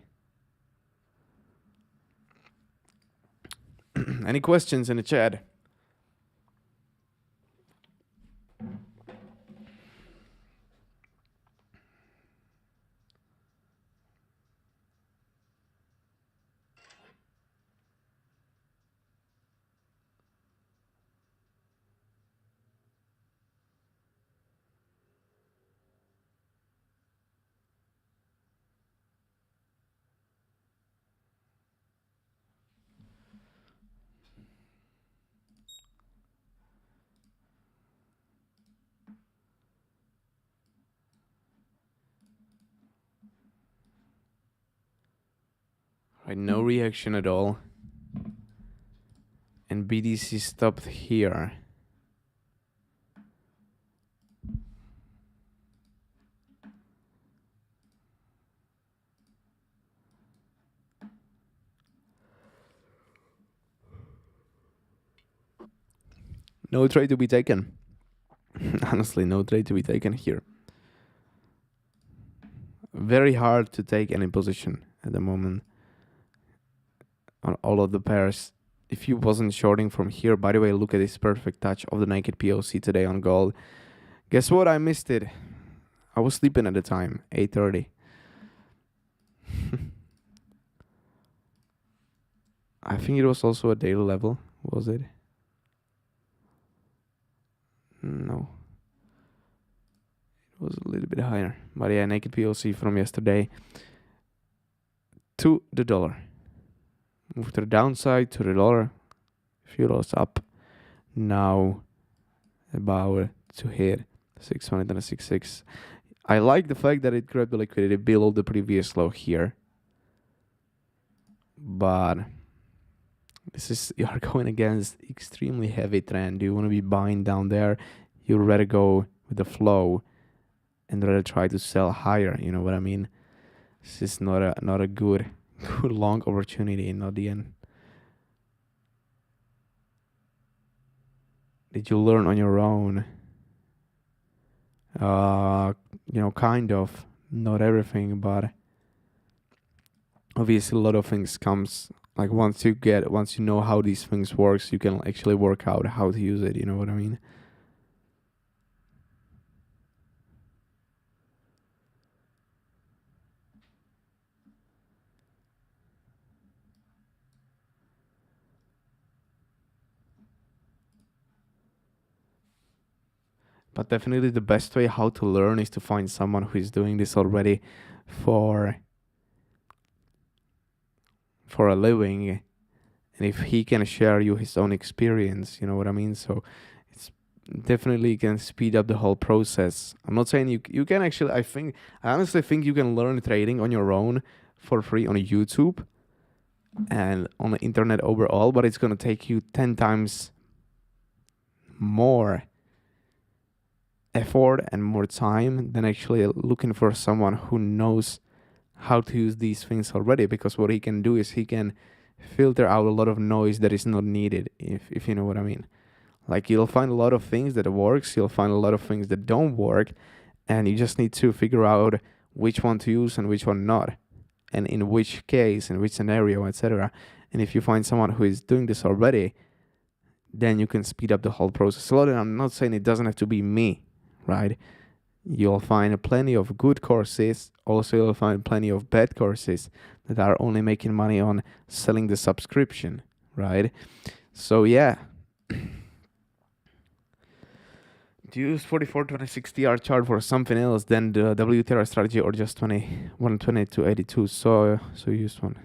Speaker 1: Any questions in the chat? Right, no reaction at all. And BDC stopped here. No trade to be taken. Honestly, no trade to be taken here. Very hard to take any position at the moment on all of the pairs. If you wasn't shorting from here, by the way, look at this perfect touch of the naked POC today on gold. Guess what? I missed it. I was sleeping at the time, 8:30. I think it was also a daily level, was it? No, it was a little bit higher. But yeah, naked POC from yesterday to the dollar. Move to the downside to the dollar. Few dollars up. Now about to hit 600 and a 66. I like the fact that it grabbed the liquidity below the previous low here. But you're going against extremely heavy trend. You want to be buying down there. You'd rather go with the flow and rather try to sell higher. You know what I mean? This is not a good long opportunity, not the end. Did you learn on your own? Kind of. Not everything, but obviously a lot of things comes like once you know how these things works, you can actually work out how to use it. You know what I mean? But definitely the best way how to learn is to find someone who is doing this already for a living, and if he can share you his own experience, you know what I mean? So it's definitely can speed up the whole process. I'm not saying you can actually, I honestly think you can learn trading on your own for free on YouTube and on the internet overall, but it's going to take you 10 times more effort and more time than actually looking for someone who knows how to use these things already, because what he can do is he can filter out a lot of noise that is not needed, if you know what I mean. Like you'll find a lot of things that works, you'll find a lot of things that don't work, and you just need to figure out which one to use and which one not, and in which case, in which scenario, etc. And if you find someone who is doing this already, then you can speed up the whole process a lot. And I'm not saying it doesn't have to be me, right? You'll find plenty of good courses. Also, you'll find plenty of bad courses that are only making money on selling the subscription, right? So yeah. Do you use 4426 TR chart for something else than the WTR strategy, or just 120 to 82? So you used one.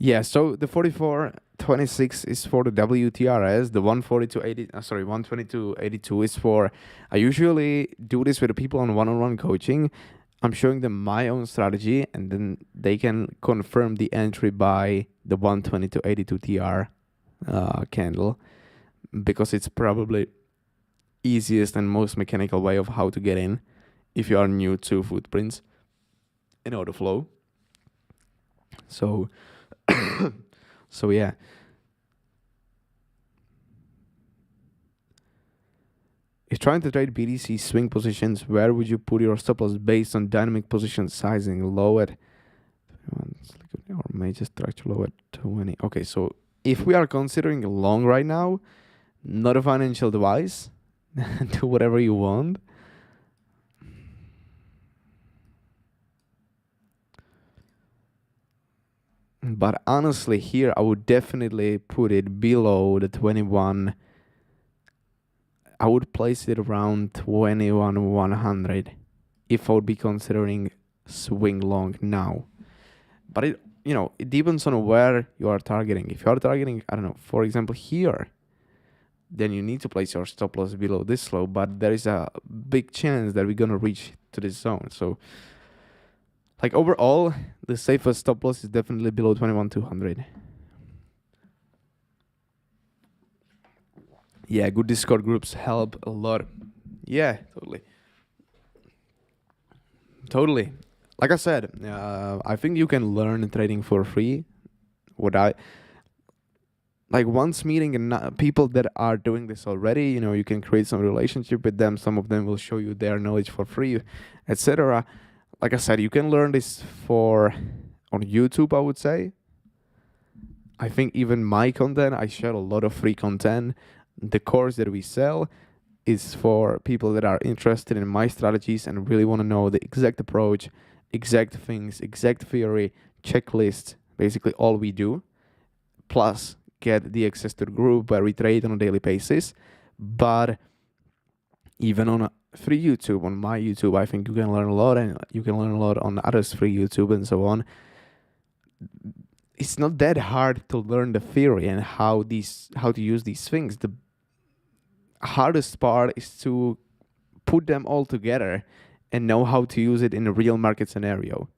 Speaker 1: Yeah, so the 4426 is for the WTRS. The 120 to 82 is for, I usually do this with the people on one-on-one coaching. I'm showing them my own strategy, and then they can confirm the entry by the 120 to 82 TR candle, because it's probably easiest and most mechanical way of how to get in if you are new to footprints and order flow. So yeah. If trying to trade BTC swing positions, where would you put your stop loss based on dynamic position sizing? Low at, or major structure low at 20. Okay, so if we are considering long right now, not a financial device, do whatever you want. But honestly, here I would definitely put it below the 21. I would place it around 21,100 if I would be considering swing long now. But it depends on where you are targeting. If you are targeting, I don't know, for example, here, then you need to place your stop loss below this low. But there is a big chance that we're going to reach to this zone. So, like overall, the safest stop loss is definitely below 21,200. Yeah, good Discord groups help a lot. Yeah, totally. Like I said, I think you can learn trading for free. Once meeting people that are doing this already, you can create some relationship with them. Some of them will show you their knowledge for free, etc. Like I said, you can learn this on YouTube, I would say. I think even my content, I share a lot of free content. The course that we sell is for people that are interested in my strategies and really want to know the exact approach, exact things, exact theory, checklist, basically all we do, plus get the access to the group where we trade on a daily basis, But even on a free YouTube, on my YouTube, I think you can learn a lot, and you can learn a lot on others' free YouTube and so on. It's not that hard to learn the theory and how to use these things. The hardest part is to put them all together and know how to use it in a real market scenario.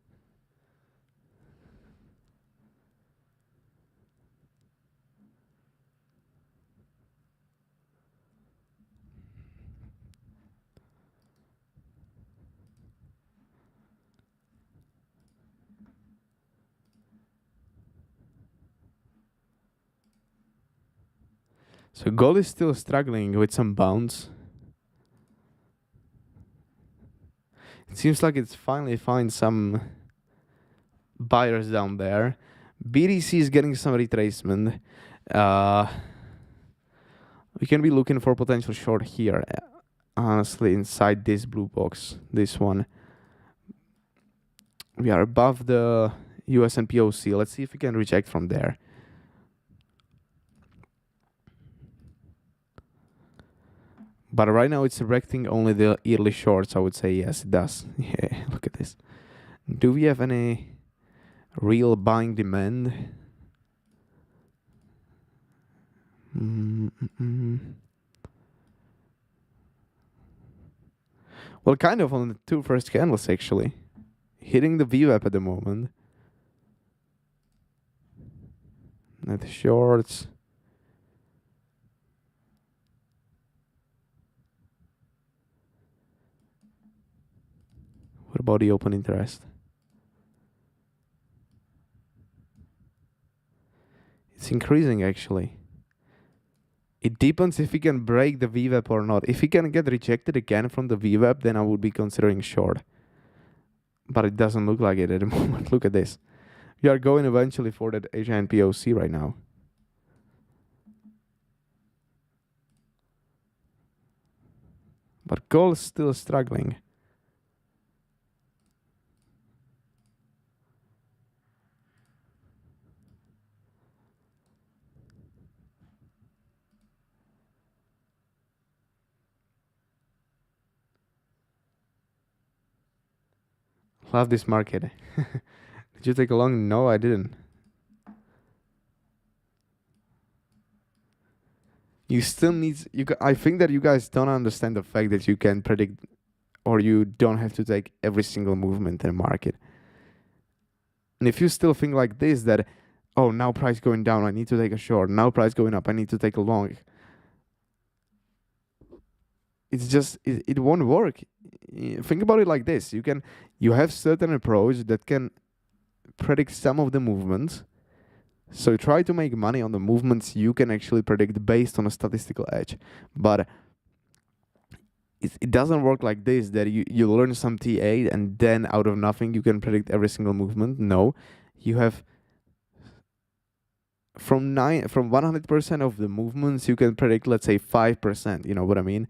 Speaker 1: So gold is still struggling with some bounce. It seems like it's finally find some buyers down there. BTC is getting some retracement. We can be looking for potential short here. Honestly, inside this blue box, this one. We are above the US and POC. Let's see if we can reject from there. But right now it's erecting only the yearly shorts. I would say yes, it does. Yeah, look at this. Do we have any real buying demand? Well, kind of on the two first candles actually. Hitting the VWAP at the moment. Net shorts. What about the open interest? It's increasing actually. It depends if we can break the VWAP or not. If we can get rejected again from the VWAP, then I would be considering short. But it doesn't look like it at the moment. Look at this. We are going eventually for that Asian POC right now. But gold is still struggling. Love this market. Did you take a long? No, I didn't. You still need. I think that you guys don't understand the fact that you can predict, or you don't have to take every single movement in the market. And if you still think like this, that, oh, now price going down, I need to take a short. Now price going up, I need to take a long. It's just it won't work. Think about it like this: you have certain approach that can predict some of the movements. So try to make money on the movements you can actually predict based on a statistical edge. But it doesn't work like this, that you learn some TA and then out of nothing you can predict every single movement. No, you have from 100% of the movements you can predict, let's say 5%. You know what I mean?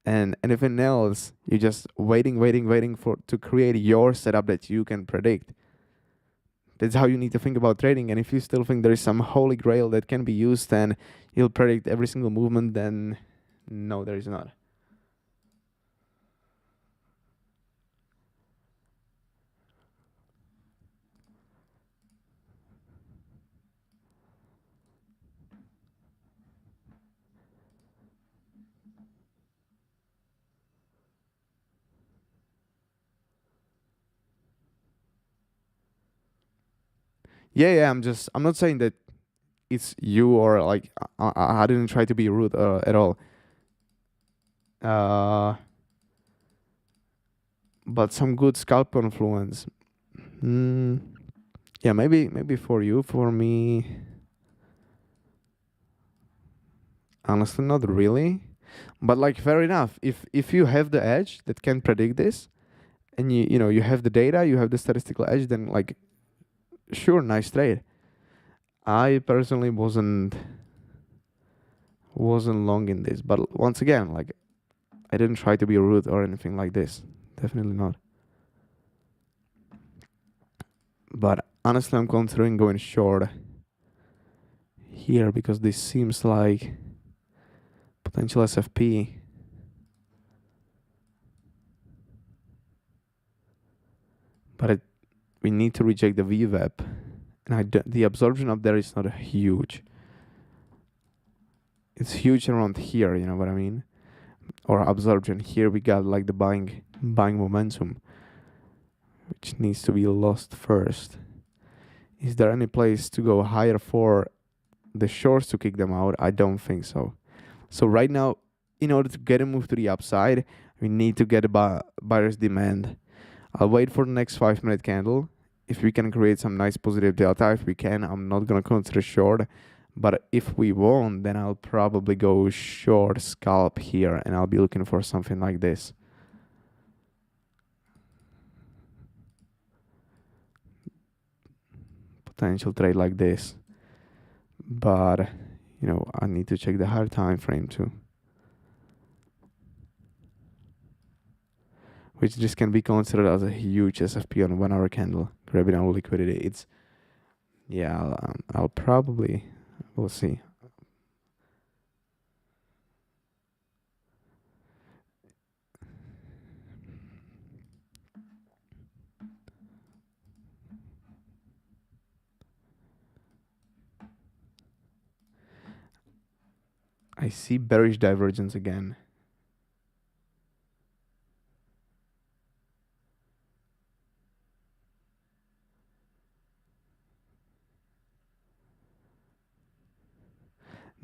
Speaker 1: And anything else, you're just waiting for to create your setup that you can predict. That's how you need to think about trading. And if you still think there is some holy grail that can be used and you'll predict every single movement, then no, there is not. Yeah, I'm not saying that it's you or like, I didn't try to be rude at all. But some good scalp influence. Yeah, maybe for you, for me, honestly, not really. But like, fair enough. If you have the edge that can predict this, and you have the data, you have the statistical edge, then like, sure, nice trade. I personally wasn't long in this, but once again, like, I didn't try to be rude or anything like this. Definitely not. But honestly, I'm considering going short here because this seems like Potential SFP. But we need to reject the VWAP. And the absorption up there is not huge. It's huge around here, you know what I mean? Or absorption. Here we got like the buying momentum, which needs to be lost first. Is there any place to go higher for the shorts to kick them out? I don't think so. So right now, in order to get a move to the upside, we need to get a buyer's demand. I'll wait for the next 5-minute candle. If we can create some nice positive delta, if we can, I'm not going to consider short. But if we won't, then I'll probably go short scalp here, and I'll be looking for something like this. Potential trade like this. But, you know, I need to check the higher time frame too. Which this can be considered as a huge SFP on a 1 hour candle, grabbing our liquidity. It's, yeah, I'll probably, we'll see. I see bearish divergence again.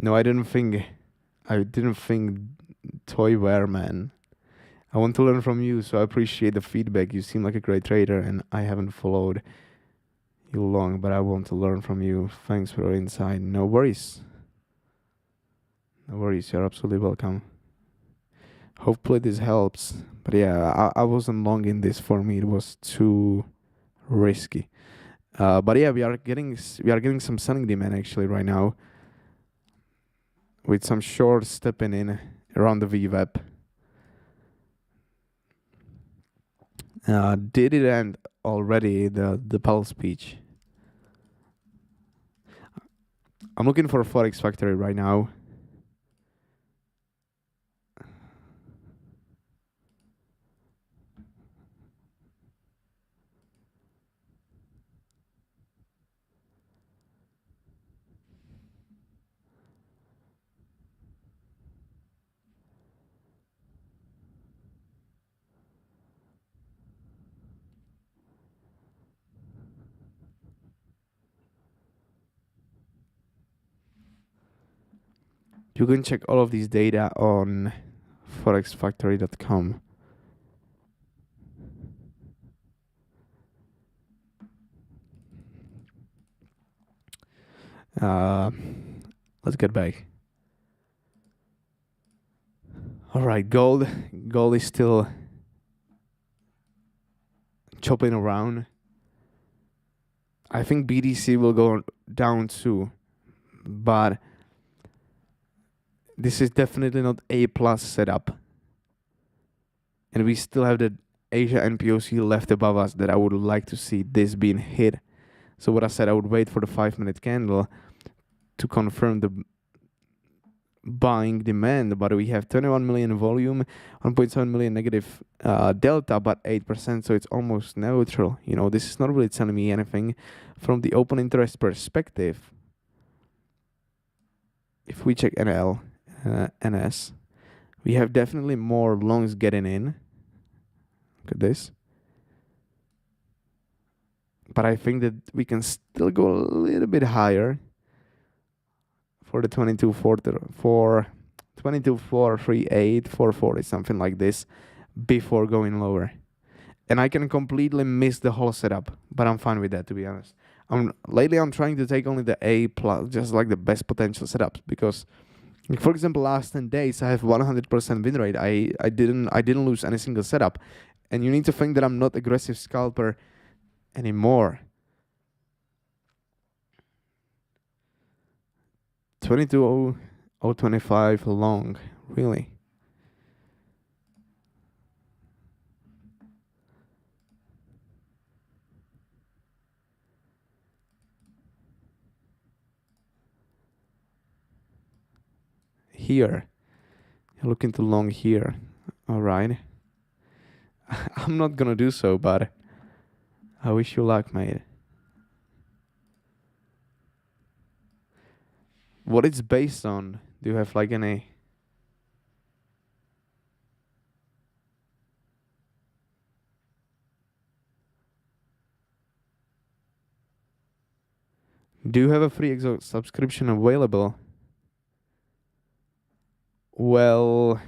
Speaker 1: No, I didn't think toy wear, man. I want to learn from you, so I appreciate the feedback. You seem like a great trader, and I haven't followed you long, but I want to learn from you. Thanks for your insight. No worries. No worries. You're absolutely welcome. Hopefully this helps. But yeah, I wasn't long in this. For me, it was too risky. But yeah, we are getting some selling demand actually right now, with some short stepping in around the VWAP. Did it end already, the Powell speech? I'm looking for a Forex Factory right now. You can check all of these data on forexfactory.com. Let's get back. All right, gold is still chopping around. I think BTC will go down too, but this is definitely not A plus setup. And we still have the Asia NPOC left above us that I would like to see this being hit. So what I said, I would wait for the 5-minute candle to confirm the buying demand, but we have 21 million volume, 1.7 million negative delta, but 8%, so it's almost neutral. You know, this is not really telling me anything from the open interest perspective. If we check NL, NS, we have definitely more longs getting in. Look at this. But I think that we can still go a little bit higher for the 22.438, 440, something like this, before going lower. And I can completely miss the whole setup, but I'm fine with that, to be honest. Lately I'm trying to take only the A plus, just like the best potential setups, because, for example, last 10 days I have 100% win rate. I didn't lose any single setup, and you need to think that I'm not aggressive scalper anymore. 22.025 long, really. Here, You're looking too long here. All right. I'm not gonna do so, but I wish you luck, mate. What it's based on? Do you have like any? Do you have a free subscription available? Well,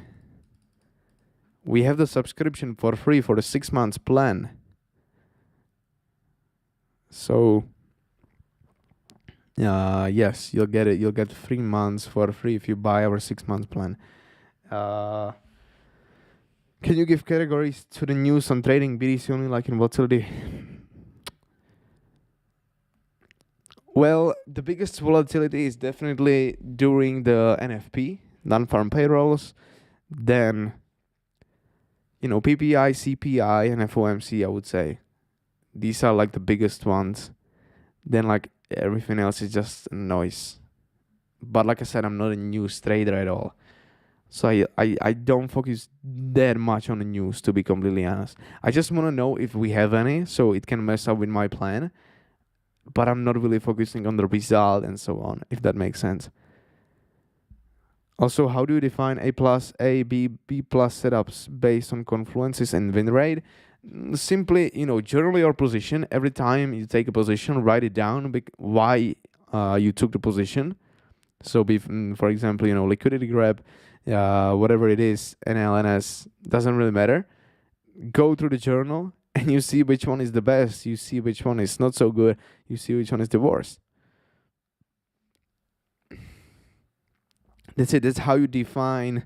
Speaker 1: we have the subscription for free for the 6 months plan. So, yes, you'll get it. You'll get 3 months for free if you buy our 6 months plan. Can you give categories to the news on trading BTC only, like in volatility? Well, the biggest volatility is definitely during the NFP, non-farm payrolls. Then, PPI, CPI, and FOMC, I would say. These are like the biggest ones. Then like everything else is just noise. But like I said, I'm not a news trader at all. So I don't focus that much on the news, to be completely honest. I just want to know if we have any, so it can mess up with my plan. But I'm not really focusing on the result and so on, if that makes sense. Also, how do you define A plus, A, B, B plus setups based on confluences and win rate? Simply, journal your position. Every time you take a position, write it down, why you took the position. So, for example, liquidity grab, whatever it is, NLNS, doesn't really matter. Go through the journal and you see which one is the best. You see which one is not so good. You see which one is the worst. That's it. That's how you define.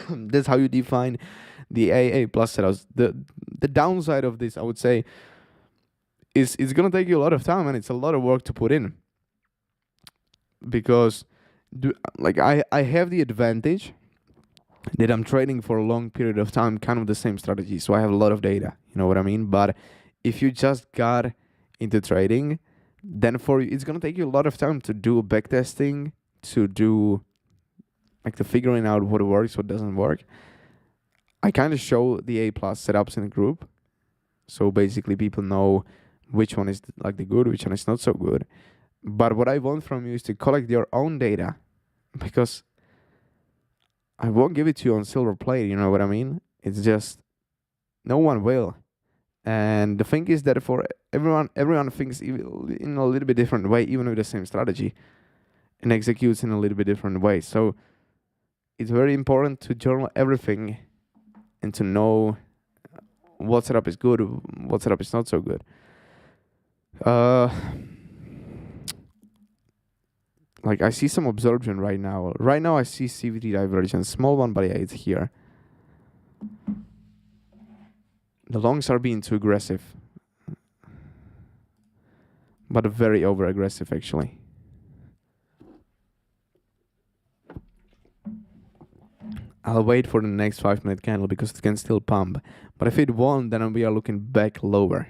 Speaker 1: That's how you define the AA plus setups. The downside of this, I would say, is it's gonna take you a lot of time and it's a lot of work to put in. Because, I have the advantage that I'm trading for a long period of time, kind of the same strategy. So I have a lot of data. You know what I mean? But if you just got into trading, then for you, it's gonna take you a lot of time to do backtesting, to do the figuring out what works, what doesn't work. I kind of show the A plus setups in the group, so basically people know which one is the good, which one is not so good. But what I want from you is to collect your own data, because I won't give it to you on silver plate. You know what I mean? It's just no one will. And the thing is that for everyone thinks in a little bit different way, even with the same strategy, and executes in a little bit different way. So it's very important to journal everything and to know what setup is good, what setup is not so good. I see some absorption right now. Right now I see CVT divergence, small one, but yeah, it's here. The longs are being too aggressive, but very over aggressive actually. I'll wait for the next 5-minute candle because it can still pump. But if it won't, then we are looking back lower.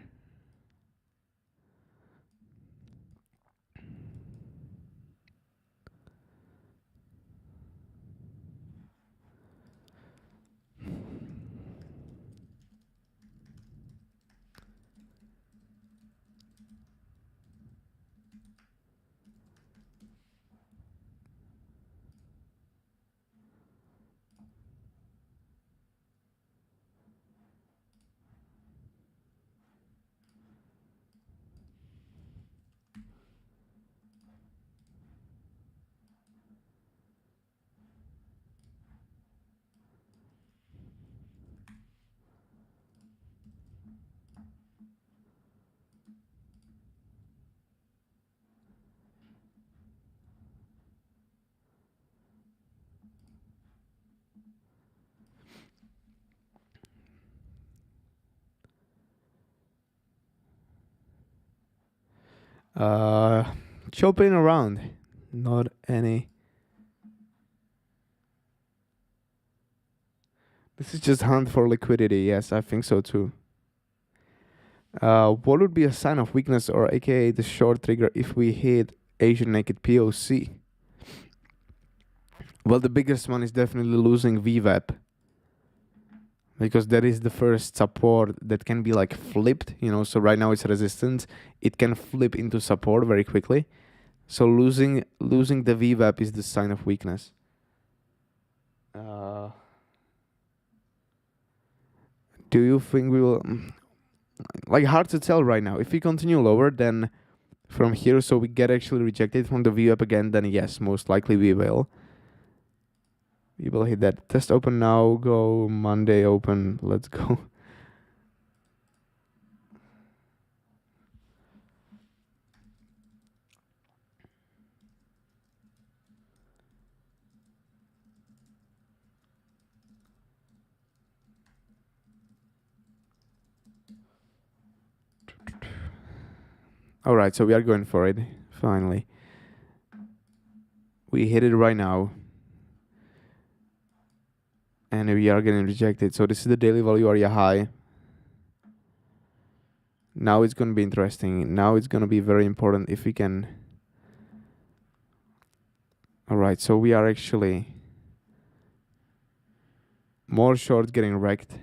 Speaker 1: Chopping around, not any. This is just hunt for liquidity. Yes, I think so too. What would be a sign of weakness, or aka the short trigger, if we hit Asian naked POC? Well, the biggest one is definitely losing VWAP, because that is the first support that can be like flipped, so right now it's resistance. It can flip into support very quickly. So losing the VWAP is the sign of weakness. Uh, do you think we will? Like, hard to tell right now. If we continue lower, then from here, so we get actually rejected from the VWAP again, then yes, most likely we will. We will hit that. Test open now. Go Monday open. Let's go. All right, so we are going for it. Finally, we hit it right now, and we are getting rejected. So this is the daily value area high. Now it's gonna be interesting. Now it's gonna be very important if we can. All right, so we are actually more shorts getting wrecked.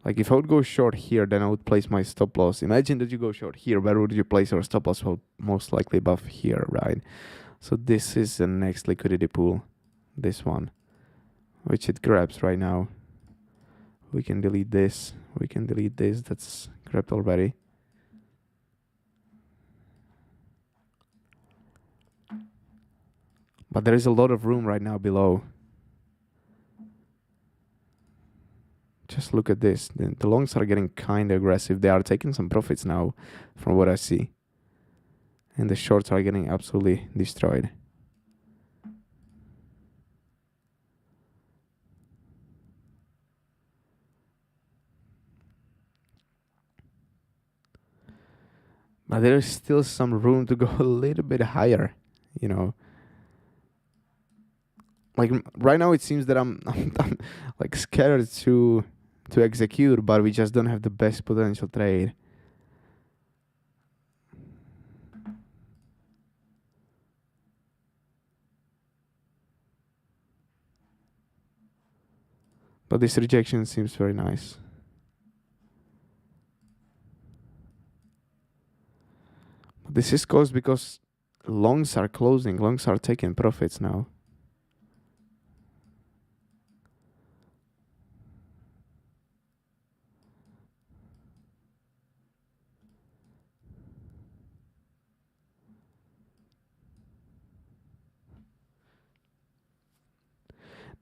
Speaker 1: Like, if I would go short here, then I would place my stop loss. Imagine that you go short here. Where would you place your stop loss? Well, most likely above here, right? So this is the next liquidity pool. This one, which it grabs right now. We can delete this. We can delete this. That's grabbed already. But there is a lot of room right now below. Just look at this. The longs are getting kind of aggressive. They are taking some profits now from what I see. And the shorts are getting absolutely destroyed. But there is still some room to go a little bit higher, Like, right now it seems that I'm like scared to execute, but we just don't have the best potential trade. But this rejection seems very nice. But this is caused because longs are closing. Longs are taking profits now.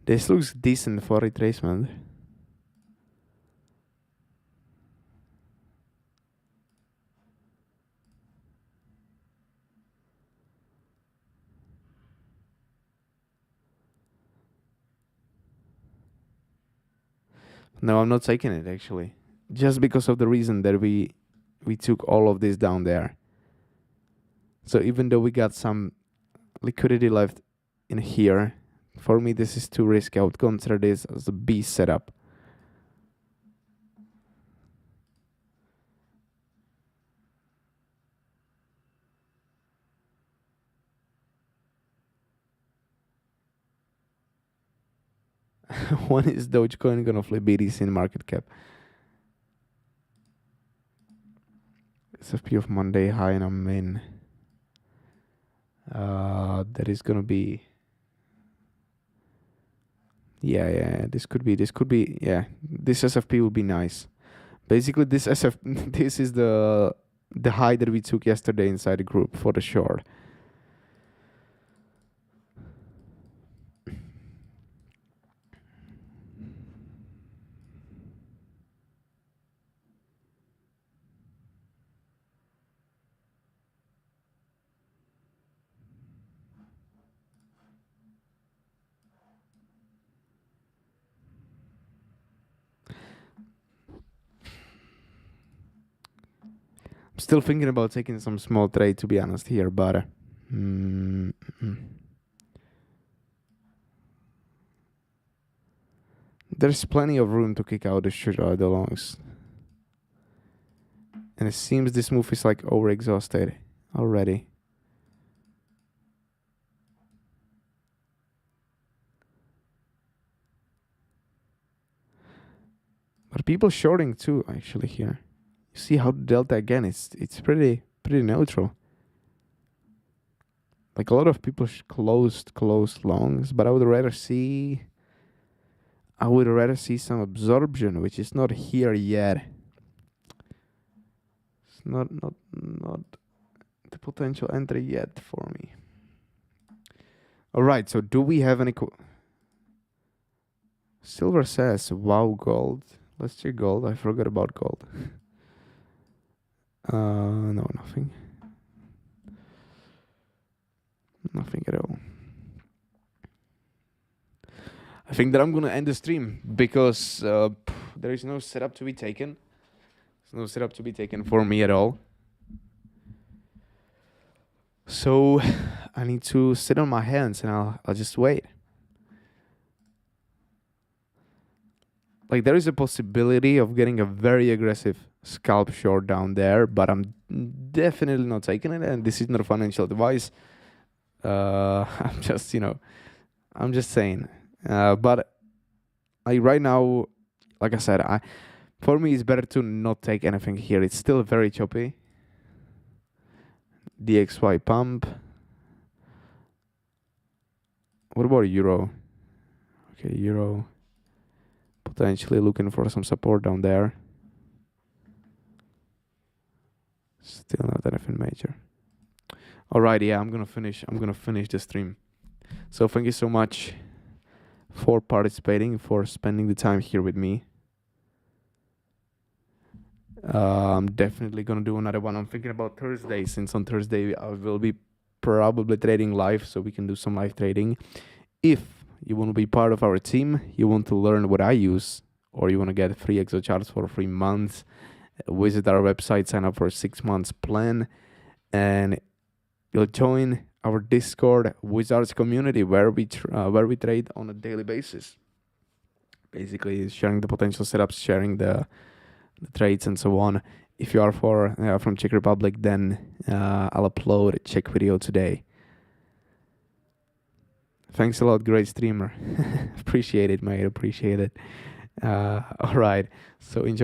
Speaker 1: This looks decent for retracement. No, I'm not taking it actually. Just because of the reason that we took all of this down there. So even though we got some liquidity left in here, for me this is too risky. I would consider this as a B setup. When is Dogecoin gonna flip BTC in market cap? SFP of Monday high and I'm in. That is gonna be. Yeah. This could be. Yeah, this SFP would be nice. Basically, this this is the high that we took yesterday inside the group for the short. I'm still thinking about taking some small trade, to be honest, here, but there's plenty of room to kick out the longs. And it seems this move is like overexhausted already. But people shorting too, actually, here. You see how the delta again, it's pretty neutral. Like a lot of people closed longs, but I would rather see some absorption, which is not here yet. It's not the potential entry yet for me. All right, so do we have any Silver says, wow, gold. Let's check gold. I forgot about gold. No, nothing. Nothing at all. I think that I'm gonna end the stream because there is no setup to be taken. There's no setup to be taken for me at all. So I need to sit on my hands and I'll just wait. Like there is a possibility of getting a very aggressive scalp short down there, but I'm definitely not taking it. And this is not financial advice. I'm just, I'm just saying. But like right now, like I said, for me it's better to not take anything here. It's still very choppy. DXY pump. What about euro? Okay, euro. Potentially looking for some support down there. Still not anything major. Alright, yeah, I'm gonna finish the stream. So thank you so much for participating, for spending the time here with me. I'm definitely gonna do another one. I'm thinking about Thursday, since on Thursday I will be probably trading live, so we can do some live trading. If you want to be part of our team, you want to learn what I use, or you want to get free exo charts for 3 months, visit our website, sign up for a 6 months plan, and you'll join our Discord Wizards community where we trade on a daily basis. Basically, sharing the potential setups, sharing the trades, and so on. If you are from Czech Republic, then I'll upload a Czech video today. Thanks a lot, great streamer. Appreciate it, mate. Appreciate it. All right, so enjoy.